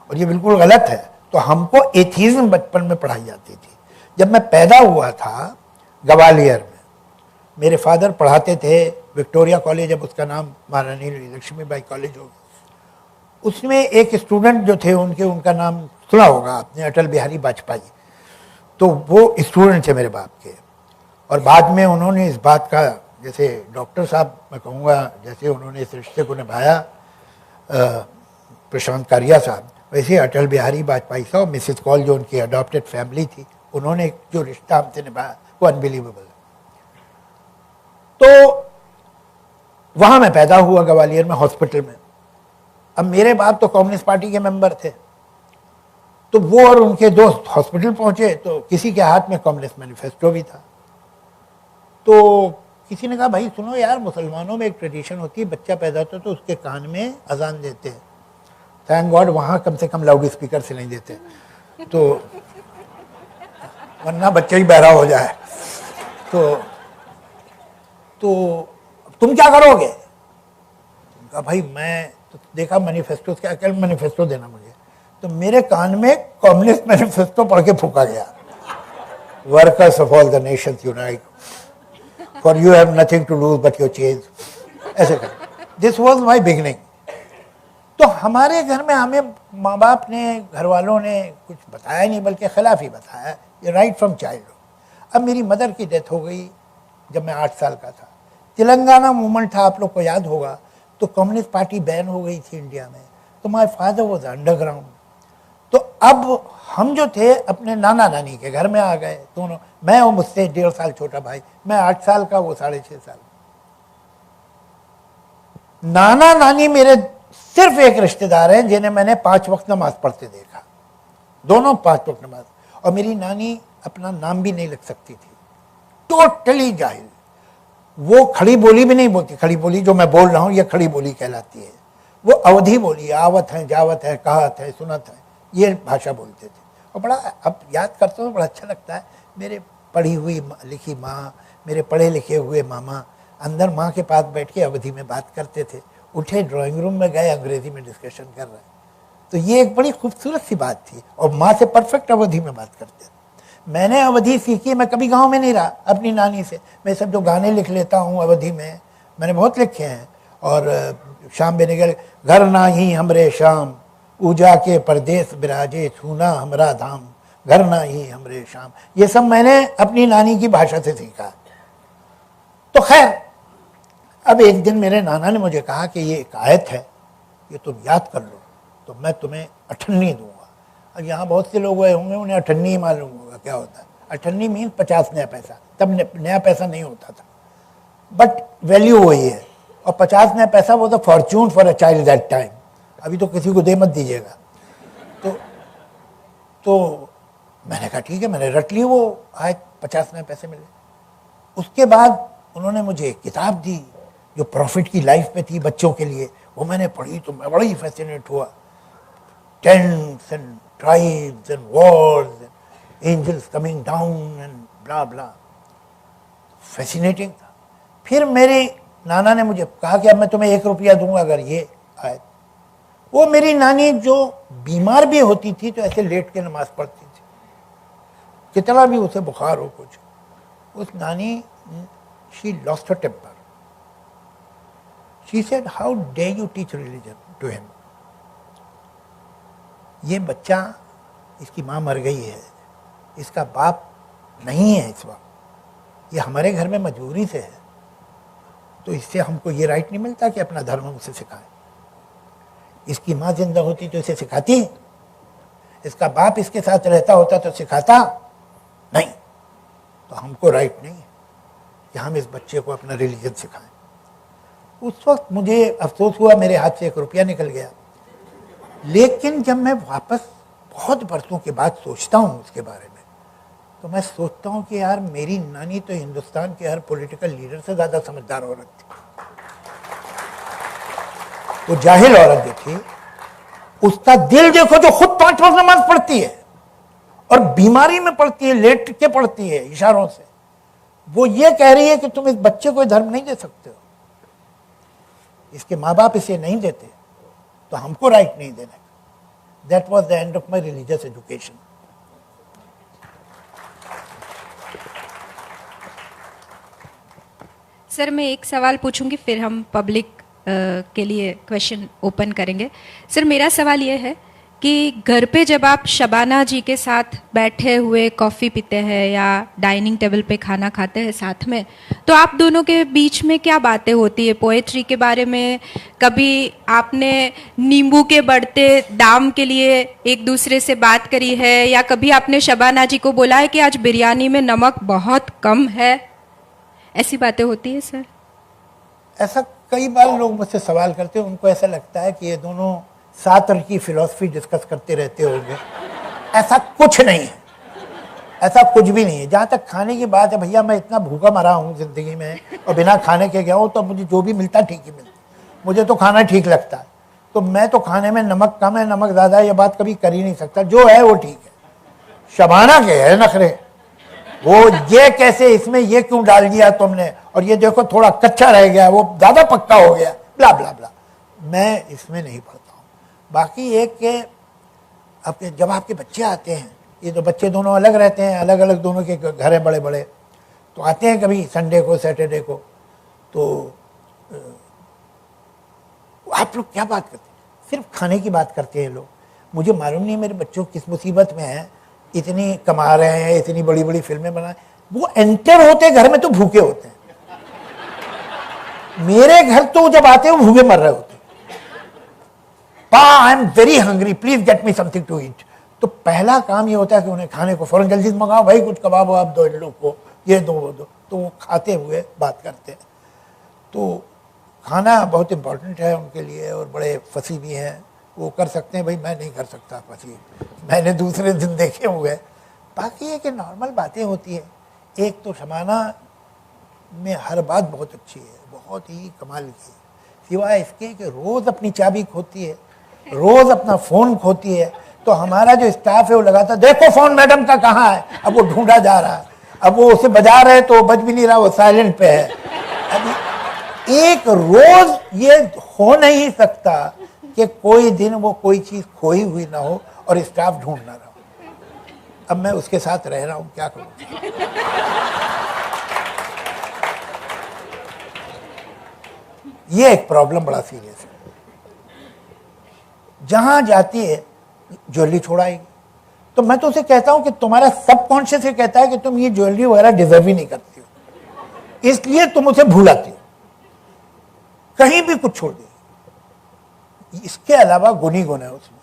और ये बिल्कुल गलत है। तो हमको एथीज्म बचपन में पढ़ाई जाती थी। जब मैं पैदा हुआ था ग्वालियर में, मेरे फादर पढ़ाते थे विक्टोरिया कॉलेज, अब उसका नाम महारानी लक्ष्मीबाई कॉलेज हो गया। उसमें एक स्टूडेंट जो थे उनका नाम सुना होगा आपने, अटल बिहारी वाजपेयी। तो वो स्टूडेंट थे मेरे बाप के, और बाद में उन्होंने इस बात का, जैसे डॉक्टर साहब मैं कहूँगा, जैसे उन्होंने इस रिश्ते को निभाया प्रशांत कारिया साहब, वैसे अटल बिहारी वाजपेयी साहब, मिसेस कॉल जो उनकी अडॉप्टेड फैमिली थी, उन्होंने जो रिश्ता हमसे निभाया वो अनबिलीवेबल। तो वहां मैं पैदा हुआ ग्वालियर में, हॉस्पिटल में। अब मेरे बाप तो कम्युनिस्ट पार्टी के मेंबर थे, तो वो और उनके दोस्त हॉस्पिटल पहुंचे तो किसी के हाथ में कम्युनिस्ट मैनिफेस्टो भी था। तो किसी ने कहा, भाई सुनो यार, मुसलमानों में एक ट्रेडिशन होती है, बच्चा पैदा होता है तो उसके कान में अजान देते हैं। थैंक गॉड वहां कम से कम लाउड स्पीकर से नहीं देते, तो वरना बच्चा ही बहरा हो जाए। तो तुम क्या करोगे? कहा भाई मैं तो देखा मैनिफेस्टो, क्या मैनिफेस्टो देना मुझे। तो मेरे कान में कम्युनिस्ट मैनिफेस्टो पढ़ के फूका गया, workers of all the nations unite, for you have nothing to lose but your change, ऐसे कर। This was my beginning. तो हमारे घर में हमें माँ बाप ने, घर वालों ने कुछ बताया नहीं, बल्कि खिलाफ ही बताया, ये राइट फ्रॉम चाइल्डहुड। अब मेरी मदर की डेथ हो गई जब मैं 8 साल का था। तेलंगाना मूवमेंट था, आप लोग को याद होगा, तो कम्युनिस्ट पार्टी बैन हो गई थी इंडिया में। तो माय फादर वाज अंडरग्राउंड। तो अब हम जो थे अपने नाना नानी के घर में आ गए दोनों, मैं और मुझसे 1.5 साल छोटा भाई, मैं 8 साल का, वो 6.5 साल। नाना नानी मेरे सिर्फ एक रिश्तेदार हैं जिन्हें मैंने 5 वक्त नमाज पढ़ते देखा, दोनों 5 वक्त नमाज। और मेरी नानी अपना नाम भी नहीं लिख सकती थी, टोटली जाहिल। वो खड़ी बोली भी नहीं बोलती, खड़ी बोली जो मैं बोल रहा हूँ ये खड़ी बोली कहलाती है। वो अवधी बोली, आवत है, जावत है, कहत है, सुनत है, ये भाषा बोलते थे। और बड़ा, अब याद करता हूँ बड़ा अच्छा लगता है। मेरे पढ़ी हुई लिखी माँ, मेरे पढ़े लिखे हुए मामा अंदर माँ के पास बैठ के अवधी में बात करते थे, उठे ड्राइंग रूम में गए, अंग्रेजी में डिस्कशन कर रहे हैं। तो ये एक बड़ी खूबसूरत सी बात थी, और माँ से परफेक्ट अवधी में बात करते थे। मैंने अवधी सीखी, मैं कभी गांव में नहीं रहा अपनी नानी से। मैं सब जो गाने लिख लेता हूँ अवधी में, मैंने बहुत लिखे हैं। और शाम बेनेगल, घर ना ही हमरे शाम, ऊजा के परदेश बिराजे, छूना हमरा धाम, घर ना ही हमरे शाम, ये सब मैंने अपनी नानी की भाषा से सीखा। तो खैर, अब एक दिन मेरे नाना ने मुझे कहा कि ये एक आयत है, ये तुम याद कर लो तो मैं तुम्हें अठन्नी दूंगा। अब यहाँ बहुत से लोग हुए होंगे, उन्हें अठन्नी ही मालूम होगा क्या होता है। अठन्नी मीन्स 50 नया पैसा, तब नया पैसा नहीं होता था, बट वैल्यू वही है। और 50 नया पैसा वो the Fortune for a child that time. अभी तो किसी को दे मत दीजिएगा। तो मैंने कहा ठीक है, मैंने रट ली वो आयत, 50 नए पैसे मिले। उसके बाद उन्होंने मुझे एक किताब दी जो प्रॉफिट की लाइफ पे थी बच्चों के लिए, वो मैंने पढ़ी तो मैं बड़ा ही फैसिनेट हुआ। Tents and tribes and wars, angels coming down and blah blah, fascinating था। फिर मेरे नाना ने मुझे कहा कि अब मैं तुम्हें 1 रुपया दूंगा अगर ये आयत। वो मेरी नानी जो बीमार भी होती थी तो ऐसे लेट के नमाज पढ़ती थी, कितना भी उसे बुखार हो कुछ। उस नानी, she lost her temper. She said, how dare you teach religion to him. ये बच्चा, इसकी माँ मर गई है, इसका बाप नहीं है इस वक्त, ये हमारे घर में मजबूरी से है, तो इससे हमको ये राइट नहीं मिलता कि अपना धर्म उसे सिखाएं। इसकी माँ जिंदा होती तो इसे सिखाती, इसका बाप इसके साथ रहता होता तो सिखाता नहीं, तो हमको राइट नहीं है कि हम इस बच्चे को अपना रिलीजन सिखाएं। उस वक्त मुझे अफसोस हुआ, मेरे हाथ से 1 रुपया निकल गया। लेकिन जब मैं वापस बहुत बरसों के बाद सोचता हूँ उसके बारे में, तो मैं सोचता हूँ कि यार मेरी नानी तो हिंदुस्तान के हर पॉलिटिकल लीडर से ज़्यादा समझदार औरत थी। वो जाहिल औरत जो थी, उसका दिल देखो, जो खुद 5 वक्त नमाज पढ़ती है और बीमारी में पढ़ती है, लेट के पढ़ती है इशारों से, वो ये कह रही है कि तुम इस बच्चे को धर्म नहीं दे सकते हो, इसके माँ बाप इसे नहीं देते तो हमको राइट नहीं देने का। That was the end of my religious education. Sir, मैं एक सवाल पूछूंगी, फिर हम पब्लिक के लिए क्वेश्चन ओपन करेंगे। सर, मेरा सवाल ये है कि घर पे जब आप शबाना जी के साथ बैठे हुए कॉफ़ी पीते हैं या डाइनिंग टेबल पे खाना खाते हैं साथ में, तो आप दोनों के बीच में क्या बातें होती है? पोएट्री के बारे में, कभी आपने नींबू के बढ़ते दाम के लिए एक दूसरे से बात करी है, या कभी आपने शबाना जी को बोला है कि आज बिरयानी में नमक बहुत कम है? ऐसी बातें होती है सर? ऐसा कई बार लोग मुझसे सवाल करते हैं, उनको ऐसा लगता है कि ये दोनों सात्र की फिलॉसफी डिस्कस करते रहते होंगे। ऐसा कुछ नहीं है, ऐसा कुछ भी नहीं है। जहाँ तक खाने की बात है, भैया मैं इतना भूखा मरा हूँ ज़िंदगी में और बिना खाने के गया हूँ, तो मुझे जो भी मिलता ठीक ही मिलता, मुझे तो खाना ठीक लगता है। तो मैं तो खाने में नमक कम है नमक ज़्यादा है ये बात कभी कर ही नहीं सकता, जो है वो ठीक है। शबाना के है नखरे, वो ये कैसे इसमें ये क्यों डाल दिया तुमने, और ये देखो थोड़ा कच्चा रह गया, वो ज़्यादा पक्का हो गया, ब्ला ब्ला ब्ला। मैं इसमें नहीं पढ़ता हूँ। बाकी एक के आपके जब आपके बच्चे आते हैं, ये तो बच्चे दोनों अलग रहते हैं, अलग अलग दोनों के घर हैं बड़े बड़े, तो आते हैं कभी संडे को सैटरडे को, तो आप लोग क्या बात करते हैं? सिर्फ खाने की बात करते हैं लोग। मुझे मालूम नहीं मेरे बच्चों किस मुसीबत में हैं, इतनी कमा रहे हैं, इतनी बड़ी बड़ी फिल्में बना, वो एंटर होते घर में तो भूखे होते हैं। मेरे घर तो जब आते हैं वो भूखे मर रहे होते हैं। पा, I am very hungry, please get me something to eat. तो पहला काम ये होता है कि उन्हें खाने को फौरन जल्दी मंगाओ, भाई कुछ कबाब वबाब दो इन लोग को, ये दो वो दो, तो वो खाते हुए बात करते हैं। तो खाना बहुत इम्पोर्टेंट है उनके लिए, और बड़े फंसी भी हैं, वो कर सकते हैं, भाई मैं नहीं कर सकता फंसी, मैंने दूसरे दिन देखे हुए। बाकी ये कि नॉर्मल बातें होती है। एक तो शबाना में हर बात बहुत अच्छी है, बहुत ही कमाल की, सिवाय इसके कि रोज़ अपनी चाबी खोती है, रोज़ अपना फ़ोन खोती है। तो हमारा जो स्टाफ है वो लगाता, देखो फ़ोन मैडम का कहाँ है, अब वो ढूंढा जा रहा है, अब वो उसे बजा रहे तो बज भी नहीं रहा, वो साइलेंट पे है। अभी एक रोज़ ये हो नहीं सकता कि कोई दिन वो कोई चीज़ खोई हुई ना हो और स्टाफ ढूंढ ना रहा हो। अब मैं उसके साथ रह रहा हूं, क्या करूं। ये एक प्रॉब्लम बड़ा सीरियस है। जहां जाती है ज्वेलरी छोड़ाएगी। तो मैं तो उसे कहता हूं कि तुम्हारा सबकॉन्शियस ये कहता है कि तुम ये ज्वेलरी वगैरह डिजर्व ही नहीं करती हो, इसलिए तुम उसे भूलाती हो, कहीं भी कुछ छोड़ दी। इसके अलावा गुण ही गुण है उसमें।